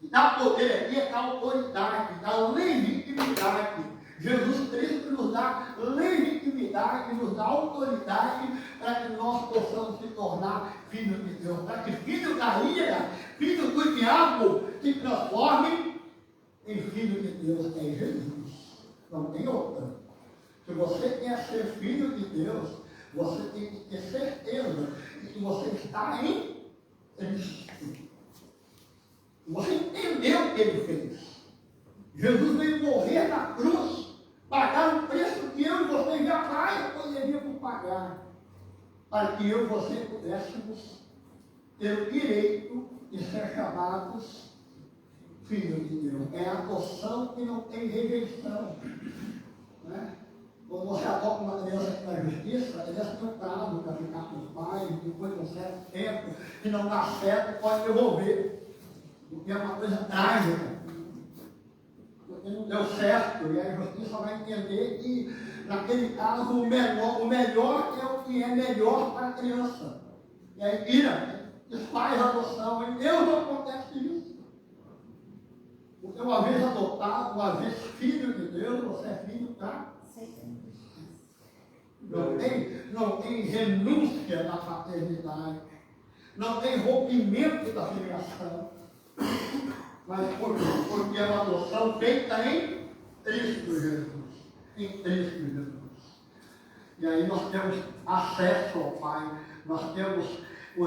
E dá poder aqui é da autoridade, da legitimidade. Jesus Cristo nos dá legitimidade, nos dá autoridade para que nós possamos se tornar filhos de Deus. Para que filho da ira, filho do diabo, se transforme em filho de Deus. É Jesus. Não tem outra. Se você quer ser filho de Deus, você tem que ter certeza de que você está em Cristo. Você entendeu o que ele fez. Jesus veio morrer na cruz, pagar o preço que eu e você jamais poderíamos pagar, para que eu e você pudéssemos ter o direito de ser chamados filhos de Deus. É a adoção que não tem rejeição. Né? Quando você adota uma criança aqui na justiça, eles têm um prazo para ficar com os pais, depois de um certo tempo, se não dá certo, pode devolver. Porque é uma coisa trágica. Porque não deu certo, e a justiça vai entender que, naquele caso, o melhor é o que é melhor para a criança. E aí tira, desfaz a adoção. Em Deus não acontece isso. Porque uma vez adotado, uma vez filho de Deus, você é filho para não tem renúncia da paternidade, não tem rompimento da filiação, mas porque é uma adoção feita em Cristo Jesus. Em Cristo Jesus. E aí nós temos acesso ao Pai, nós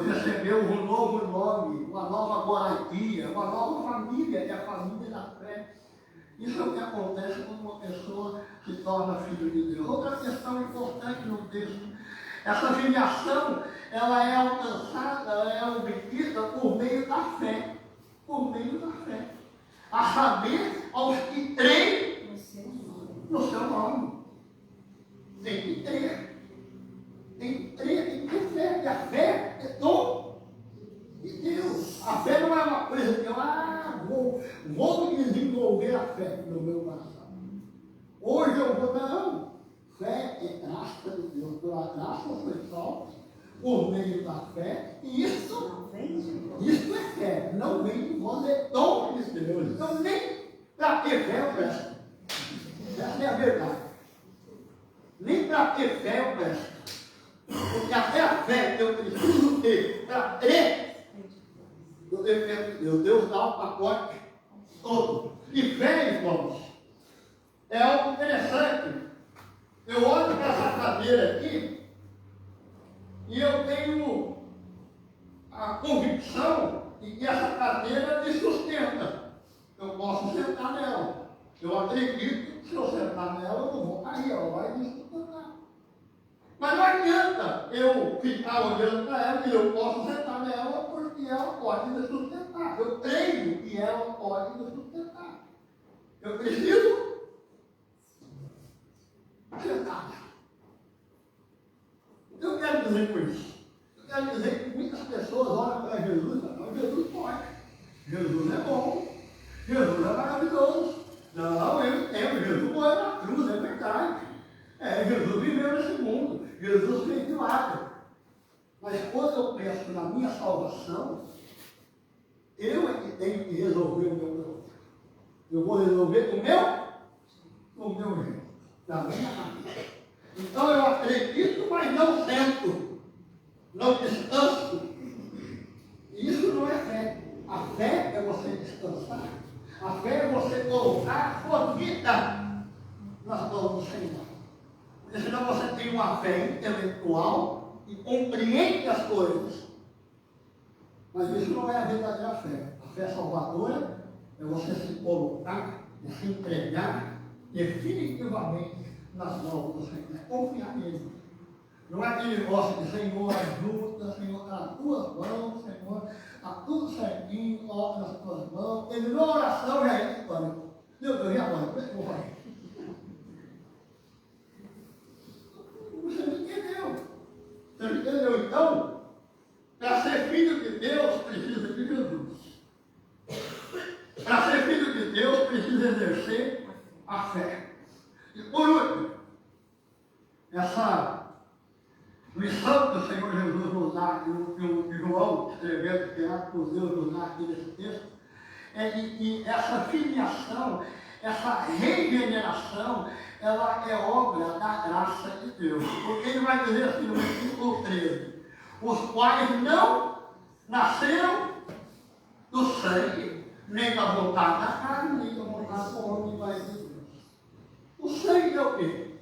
recebemos um novo nome, uma nova moradia, uma nova família, que é a família da fé. Isso é o que acontece quando uma pessoa se torna filho de Deus. Outra questão importante no texto, essa filiação, ela é alcançada, ela é obtida por meio da fé. Por meio da fé. A saber, aos que creem no seu nome. Tem que crer. Tem que crer, tem que ter fé. E a fé é dom de Deus. A fé não é uma coisa que eu vou desenvolver a fé no meu coração. Hoje eu vou, não. Fé é graça de Deus. Pela graça foi salvo por meio da fé. E isso é fé. Não vem de vós, é dom de Deus. Então nem para ter fé eu peço. Essa é a verdade. Nem para ter fé eu peço. Porque até a fé que eu preciso ter para crer, eu dependo de Deus. Deus dá o pacote todo. E fé, irmãos, é algo interessante. Eu olho para essa cadeira aqui e eu tenho a convicção de que essa cadeira me sustenta. Eu posso sentar nela. Eu acredito que se eu sentar nela, eu não vou cair, ela vai me sustentar. Mas não adianta eu ficar olhando para ela e eu posso sentar nela porque ela pode me sustentar. Eu creio que ela pode me sustentar. Eu preciso sentar. O que eu quero dizer com isso? Eu quero dizer que muitas pessoas olham para Jesus e falam, Jesus pode. Jesus é bom. Jesus é maravilhoso. Não, eu entendo. Jesus morreu na cruz, é verdade. Jesus viveu nesse mundo. Jesus fez milagre. Mas quando eu penso na minha salvação, eu é que tenho que resolver o meu problema. Eu vou resolver o meu jeito, da minha maneira. Então eu acredito, mas não sento, não descanso. Isso não é fé. A fé é você descansar. A fé é você colocar a sua vida nas mãos do Senhor. Porque senão você tem uma fé intelectual e compreende as coisas. Mas isso não é a verdadeira fé. A fé salvadora é você se colocar e se entregar definitivamente nas mãos do Senhor. É confiar nele. Não é aquele negócio de Senhor, ajuda, Senhor, nas tuas mãos, Senhor, está tudo certinho, coloca nas tuas mãos. Ele na oração já é pânico. Meu Deus, e agora? Como é que eu vou fazer? Você não entendeu. Você não entendeu? Então, para ser filho de Deus, precisa de Jesus. Para ser filho de Deus, precisa exercer a fé. E por último, essa missão que o Senhor Jesus nos dá, que o João, escrevendo que Deus nos dá aqui nesse texto, é de que essa filiação, essa regeneração, ela é obra da graça de Deus. Porque ele vai dizer assim no versículo 13, os quais não nasceram do sangue, nem da vontade da carne, nem da vontade do homem, mas de Deus. O sangue é o quê?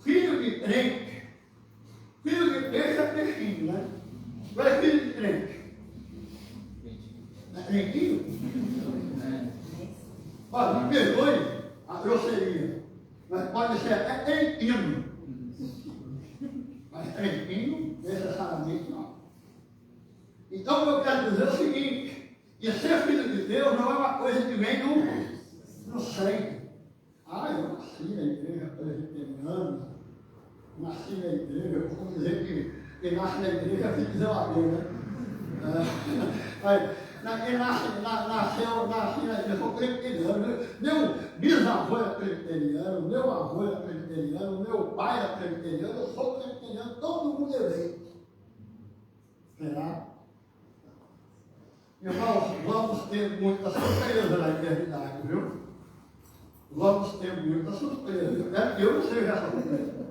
Filho de crente. Filho de peixe é peixinho, né? Não é filho de crente. É crentinho? Olha, me perdoe a grosseria, mas pode ser até crentino. Mas crentinho, necessariamente não. Então, eu quero dizer o seguinte, que ser filho de Deus não é uma coisa que vem no sangue. Ah, eu nasci na igreja presbiteriana, nasci na igreja, eu vou dizer que quem nasce na igreja é filho de zelador, né? Quem nasci na igreja, eu sou presbiteriano, meu bisavô é presbiteriano, meu avô é presbiteriano, meu pai é presbiteriano, eu sou presbiteriano, todo mundo é eleito. Será? Irmãos, vamos ter muita surpresa na eternidade, viu? Vamos ter muita surpresa. Eu quero que eu não seja essa surpresa.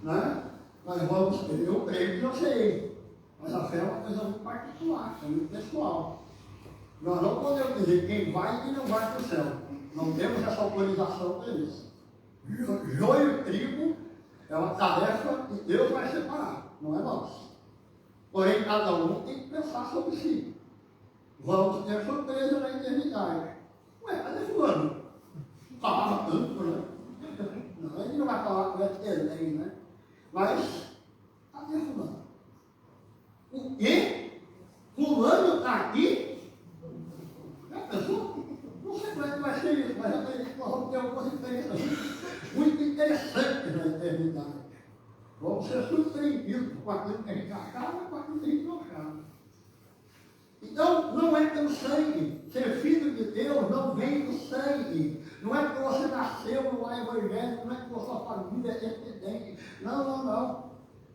Né? Mas vamos ter. Eu creio que eu sei. Mas a fé é uma coisa muito particular, é muito pessoal. Nós não podemos dizer quem vai e quem não vai para o céu. Não temos essa autorização para isso. Joio e trigo é uma tarefa que Deus vai separar, não é nós. Porém, cada um tem que pensar sobre si. Vamos ter surpresa na eternidade. Ué, cadê fulano? Falava tanto, né? Não, ele não vai falar com ele, né? Mas, cadê fulano? O quê? Fulano está aqui? Já pensou? Não sei como é que vai ser isso, mas eu acredito que nós vamos ter algumas experiências muito interessantes na eternidade. Vamos ser surpreendidos com aquilo que a gente achava e com aquilo que a gente não achava. Então, não é pelo sangue. Ser filho de Deus não vem do sangue. Não é porque você nasceu no lar evangélico, não é porque a sua família é descendente. Não.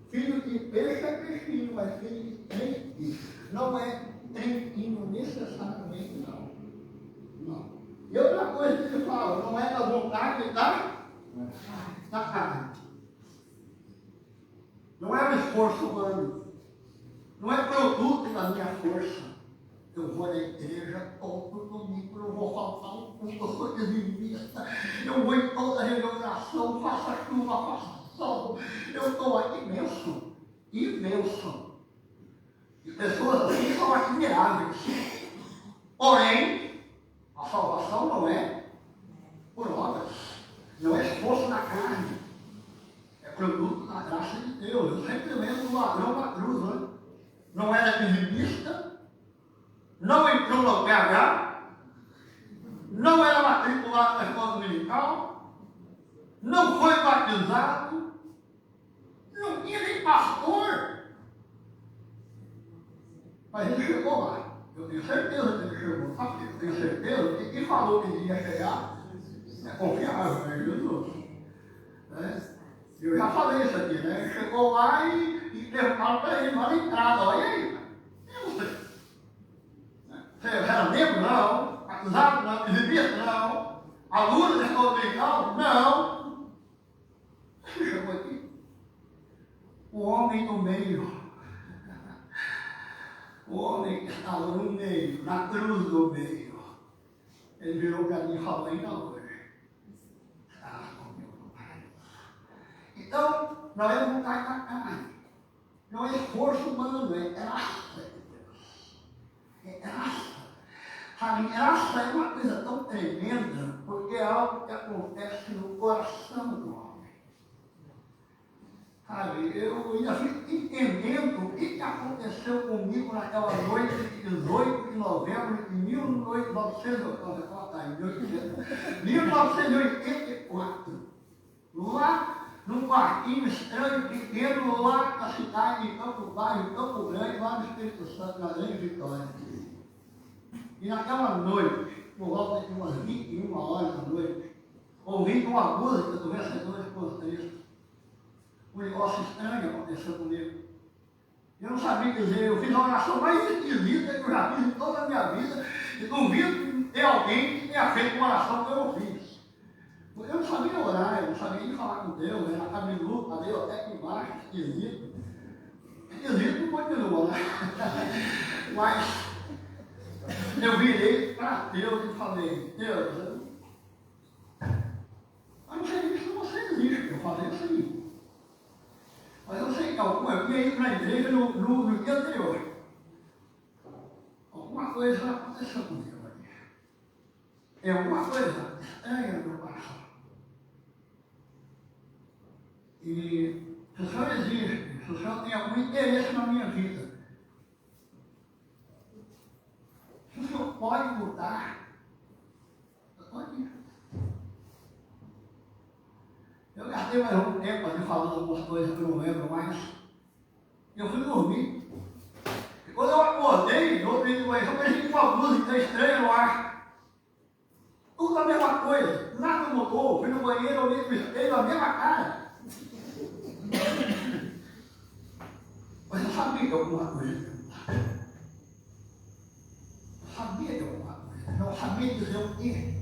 Filho de peixe é peixinho, mas filho de crente não é crentinho necessariamente, não. E outra coisa que ele fala, não é da vontade da carne. Não é um esforço humano. Não é produto da minha força. Eu vou na igreja todo domingo, eu vou faltar um culto, eu sou dizimista, eu vou em toda a reunião, faça chuva, faça sol, eu estou aqui bênção. E pessoas assim são admiráveis. Porém, a salvação não é por obras, não é esforço da carne, é produto da graça de Deus. Eu sempre lembro do ladrão da cruz, né? Não era dizimista, não entrou no PH, não era matriculado na escola dominical, não foi batizado, não tinha nem pastor. Mas ele chegou lá. Eu tenho certeza que ele chegou. Sabe que eu tenho certeza que quem falou que ele ia chegar é confiável, é Jesus. Eu já falei isso aqui, né? Ele chegou lá e perguntaram para ele lá na entrada, olha aí, e você? Você era membro? Não. Batizado? Não. Exibista? Não. Aluno da escola dominical? Não. Você chegou aqui? O homem no meio. O homem que estava no meio, na cruz do meio. Ele virou para mim e falou, ainda hoje. Então, não é vontade da carne. Não é esforço humano, é graça de Deus. É graça. graça é uma coisa tão tremenda, porque é algo que acontece no coração do homem. Sabe, eu ainda fico entendendo o que aconteceu comigo naquela noite de 18 de novembro de 1984, lá num parquinho estranho, pequeno, lá na cidade de Campo Grande, lá no Espírito Santo, na Grande Vitória. E naquela noite, por volta de umas 21 horas da noite, ouvindo uma música do Vencedores por Cristo, um negócio estranho aconteceu comigo. Eu não sabia dizer, eu fiz a oração mais esquisita que eu já fiz em toda a minha vida, e duvido ter alguém que tenha feito uma oração que eu fiz. Eu não sabia orar, eu não sabia nem falar com Deus, era cabeludo, meio até aqui embaixo, esquisito. Esquisito não continua, né? Mas eu virei para Deus e falei, Deus, eu não sei se você existe, eu falei assim. Mas eu sei que eu ia ir para a igreja no dia anterior. Alguma coisa aconteceu comigo ali. É alguma coisa estranha no meu coração. E se o Senhor existe, se o Senhor tem algum interesse na minha vida, se o Senhor pode mudar, eu estou aqui. Eu gastei mais um tempo ali falando algumas coisas que eu não lembro mais. Eu fui dormir. E quando eu acordei, no outro dia de manhã, eu pensei uma música estranha no ar. Tudo a mesma coisa, nada mudou. Fui no banheiro, olhei para o espelho, a mesma cara. Mas eu sabia que alguma coisa ia mudar. Eu sabia de alguma coisa, não sabia dizer o quê.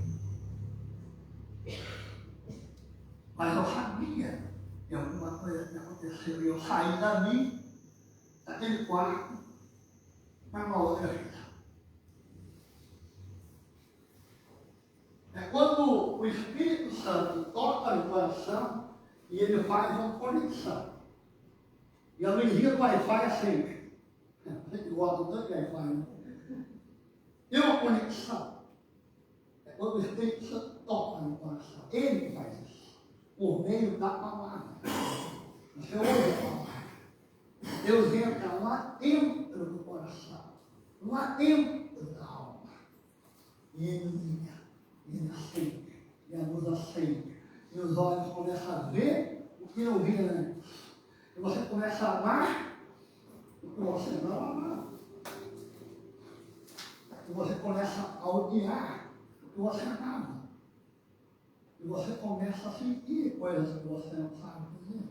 Mas eu sabia que alguma coisa ia acontecer. E eu saí dali, daquele quarto, para uma outra vida. É quando o Espírito Santo toca no coração e ele faz uma conexão. E a luzinha do Wi-Fi acende. A gente gosta tanto de Wi-Fi, né? Tem uma conexão. É quando o Espírito Santo toca no coração. Ele que faz isso. Por meio da palavra. Você ouve a palavra. Deus entra lá dentro do coração. Lá dentro da alma. E ele liga. E ele acende. E a luz acende. E os olhos começam a ver o que não via antes. E você começa a amar o que você não amava. E você começa a odiar o que você amava. E você começa a sentir coisas que você não sabe dizer.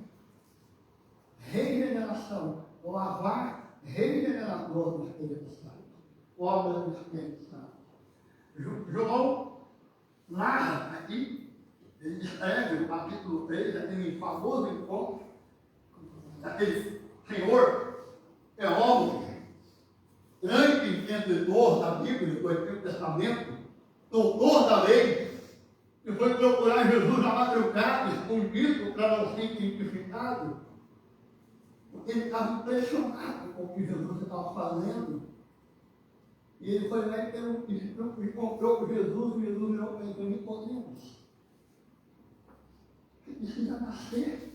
Regeneração, o lavar regenerador do Espírito Santo. Obra do Espírito Santo. João narra aqui, ele escreve no capítulo 3, aquele famoso encontro daquele senhor teólogo, grande entendedor da Bíblia, do Antigo Testamento, doutor da lei, que foi procurar Jesus na madrugada, escondido, para não ser identificado, porque ele estava impressionado com o que Jesus estava fazendo. E ele foi lá e encontrou com Jesus, e Jesus virou para ele: Nicodemos, você precisa nascer.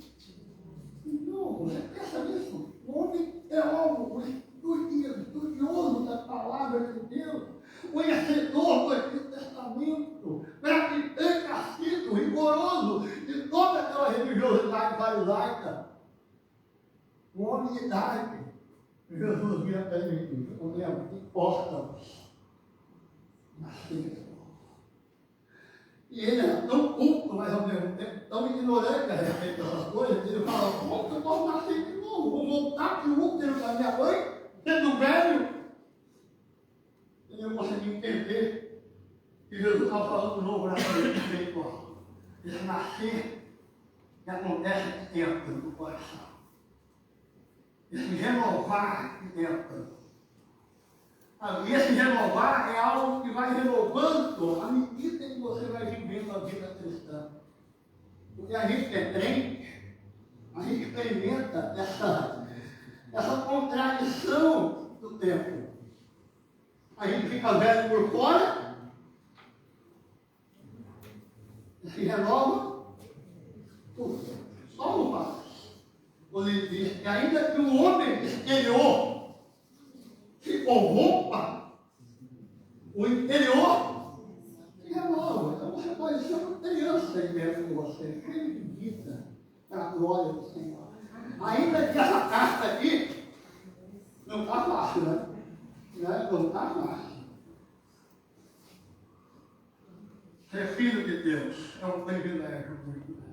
Não, você pensa nisso? O homem é algo, estudioso da palavra de Deus, conhecedor do Antigo Testamento, praticante assíduo, rigoroso de toda aquela religiosidade farisaica. Um homem de idade. Jesus vira para ele e diz: Nicodemos, que possamos nascer de novo. E ele era tão culto, mas ao mesmo tempo tão ignorante a respeito dessas coisas, que ele fala: como que eu posso nascer de novo? Vou voltar para o útero da minha mãe, sendo velho? E eu consegui entender que Jesus estava falando de novo naquele espiritual. Esse nascer que acontece aqui dentro do coração. Esse renovar aqui dentro. E esse renovar é algo que vai renovando à medida que você vai vivendo a vida cristã. Porque a gente que é crente, a gente experimenta essa contradição do tempo. A gente fica velho por fora se renova tudo. Paulo fala. Quando ele diz que ainda que o homem exterior se corrompa, o interior se renova. Então você pode ser uma criança aí dentro de você, cheia de vida, para a glória do Senhor. Ainda que essa carta aqui não está fácil, né? Não está fácil. Ser filho de Deus é um privilégio muito grande.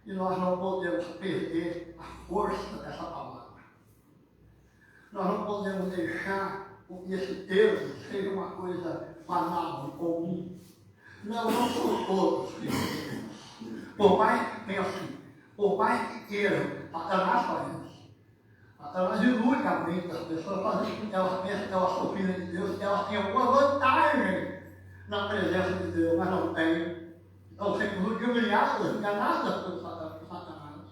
E nós não podemos perder a força dessa palavra. Nós não podemos deixar que esse termo seja uma coisa banal, comum. Não são todos filhos de Deus. Por mais que assim, por mais que queiram, Satanás faz isso. Satanás ilude a mente das pessoas, fazendo com que elas pensem que elas são filhas de Deus, que elas têm alguma vantagem na presença de Deus, mas não têm. Estão sendo humilhadas, enganadas pelo Satanás.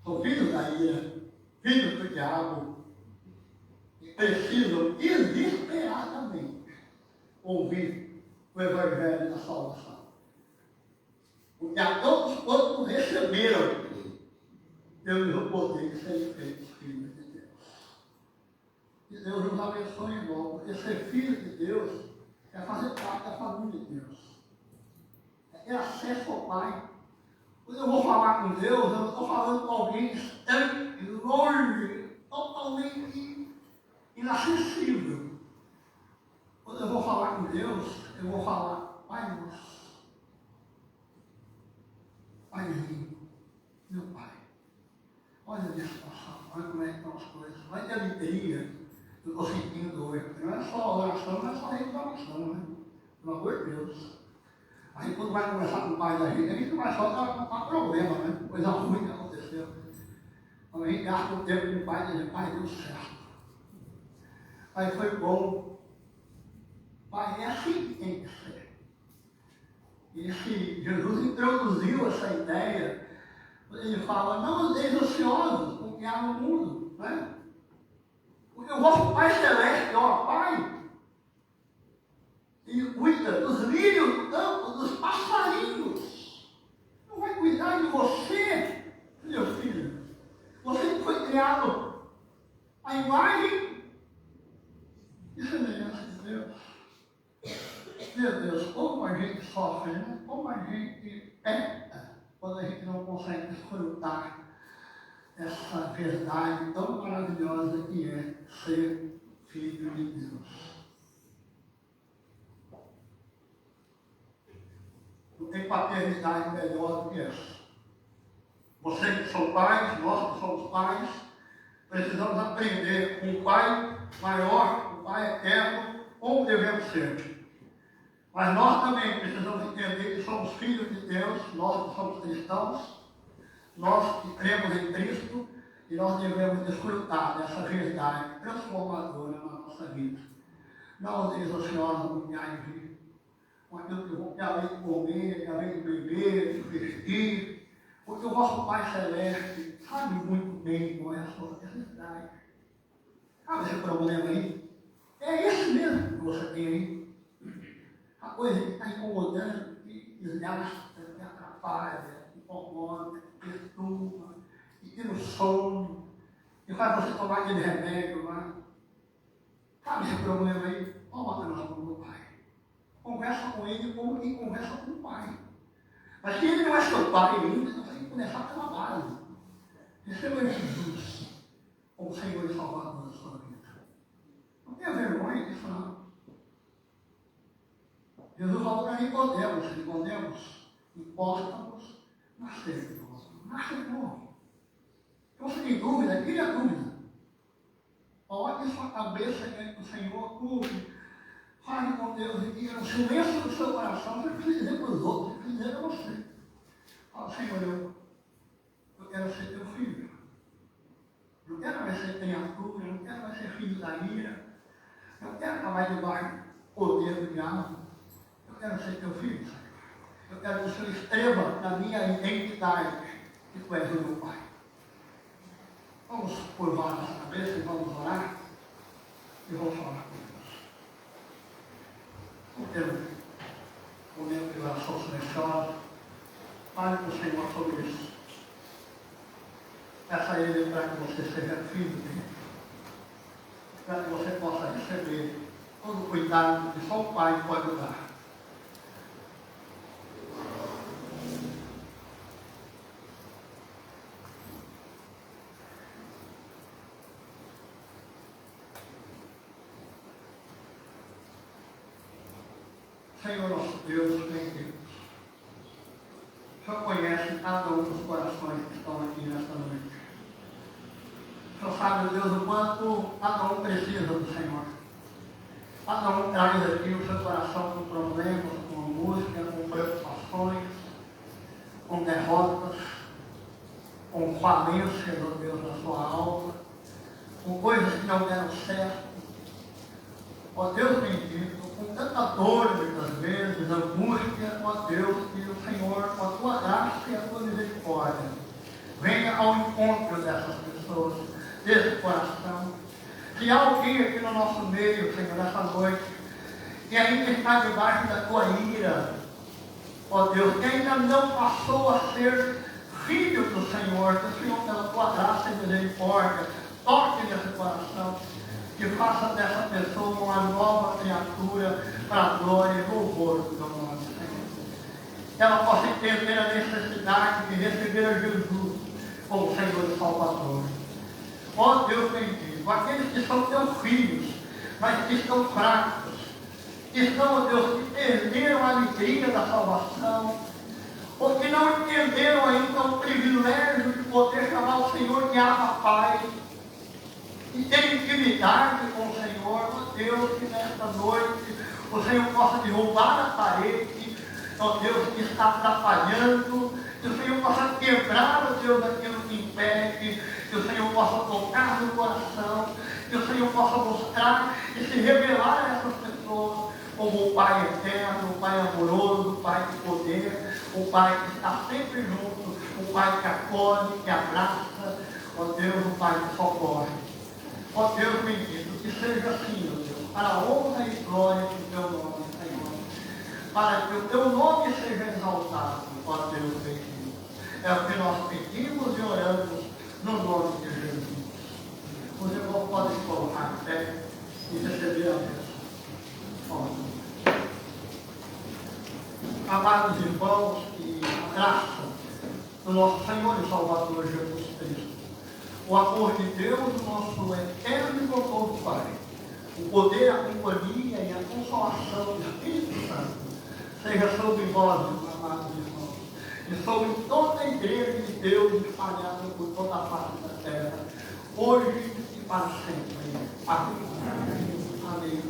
São filhos da ira, filhos do diabo, e precisam desesperadamente ouvir o Evangelho da salvação. Porque a todos quantos receberam, Deus o poder de serem feitos filhos de Deus. Que Deus nos abençoe em nós, porque ser filho de Deus é fazer parte da família de Deus. É ter acesso ao Pai. Quando eu vou falar com Deus, eu não estou falando com alguém distante, longe, totalmente inacessível. Quando eu vou falar com Deus, eu vou falar, Pai nosso, Paizinho, meu Pai. Olha a minha situação, olha como é que estão as coisas, olha a alegria que eu estou sentindo hoje. Não é só oração, não é só reclamação, né? Pelo amor de Deus. A gente quando vai conversar com o pai da gente, a gente não vai só dar problema, né? Coisa ruim que aconteceu. Quando a gente gasta o tempo com o pai, diz, Pai, deu certo. Pai, foi bom. Pai, é assim que tem que ser. E se Jesus introduziu essa ideia, ele fala, não andeis ansiosos com o que há no mundo, né? Porque o vosso Pai Celeste, ó Pai, ele cuida dos lírios do campo, dos passarinhos. Não vai cuidar de você, meu filho. Você foi criado à imagem e semelhança de Deus. Meu Deus, como a gente sofre, né? Como a gente peca quando a gente não consegue desfrutar essa verdade tão maravilhosa que é ser filho de Deus. Não tem paternidade melhor do que essa. Vocês que são pais, nós que somos pais, precisamos aprender com o Pai maior, o Pai eterno, como devemos ser. Mas nós também precisamos entender que somos filhos de Deus, nós que somos cristãos, nós que cremos em Cristo, e nós devemos desfrutar dessa verdade transformadora na nossa vida. Não andeis ansiosos com o que há em vir, com aquilo que há de comer, que há de beber, de vestir, porque o vosso Pai Celeste sabe muito bem qual é a sua necessidade. Sabe esse problema aí? É esse mesmo que você tem aí. A coisa que está incomodando, que desgasta, que atrapalha, que incomoda, que perturba, que tira o sono, que faz você tomar aquele remédio lá. Sabe esse problema aí? Toma a mão do Pai. Conversa com ele como quem conversa com o Pai. Mas se ele não é seu Pai ainda, você tem que começar pela base. Receba Jesus como Senhor e Salvador da sua vida. Não tenha vergonha disso, não. Jesus falou para Nicodemos, importa-nos nascer de novo. Nascer de novo. Se você tem dúvida, tire a dúvida. Coloque sua cabeça diante do Senhor, tudo. Fale com Deus e diga, no silêncio do seu coração, você precisa dizer para os outros, você precisa dizer para você. Fala, Senhor, eu quero ser teu filho. Não quero mais ser criatura, não quero mais ser filho da ira. Eu quero acabar debaixo do poder do diabo. Eu quero ser teu filho, Senhor. Eu quero que o Senhor escreva na minha identidade que tu és o meu Pai. Vamos curvar nossa cabeça e vamos orar. E vamos falar com Deus. chora. Fale com o Senhor sobre isso. Peça a Ele para que você seja filho dele. Para que você possa receber todo o cuidado que só o Pai pode dar. Senhor nosso Deus, bendito. O Senhor conhece cada um dos corações que estão aqui nesta noite. O Senhor sabe, Deus, o quanto cada um precisa do Senhor. Cada um traz aqui o seu coração com problemas, com angústia, com preocupações, com derrotas, com falências, ó Deus, da sua alma, com coisas que não deram certo. Ó Deus bendito, com tanta dor muitas vezes, angústia, ó Deus, que o Senhor, com a tua graça e a tua misericórdia, venha ao encontro dessas pessoas, desse coração. Se há alguém aqui no nosso meio, Senhor, nessa noite, que ainda está debaixo da tua ira, ó Deus, que ainda não passou a ser filho do Senhor, que o Senhor, pela tua graça e misericórdia, toque nesse coração, que faça dessa pessoa uma nova criatura para a glória e louvor do teu nome, Senhor. Que ela possa entender a necessidade de receber a Jesus como Senhor e Salvador. Ó Deus bendito, aqueles que são teus filhos, mas que estão fracos, que estão, ó Deus, que perderam a alegria da salvação, ou que não entenderam ainda o privilégio de poder chamar o Senhor de Abba Pai, e ter intimidade com o Senhor, ó Deus, que nesta noite o Senhor possa derrubar a parede, ó Deus, que está atrapalhando, que o Senhor possa quebrar, ó Deus, aquilo que impede, que o Senhor possa tocar no coração, que o Senhor possa mostrar e se revelar a essas pessoas como o Pai eterno, o Pai amoroso, o Pai de poder, o Pai que está sempre junto, o Pai que acolhe, que abraça, ó Deus, o Pai que socorre. Ó Deus bendito, que seja assim, ó Deus, para a honra e glória do teu nome, Senhor. Para que o teu nome seja exaltado, ó Deus bendito. É o que nós pedimos e oramos no nome de Jesus. Os irmãos podem colocar em pé e receber a bênção. Amados irmãos, que a graça do nosso Senhor e Salvador Jesus Cristo, o amor de Deus, o nosso eterno e glorioso Pai, o poder, a companhia e a consolação do Espírito Santo, seja sobre vós, meus amados irmãos, e sobre toda a igreja de Deus espalhada por toda a face da terra, hoje e para sempre. Amém. Amém.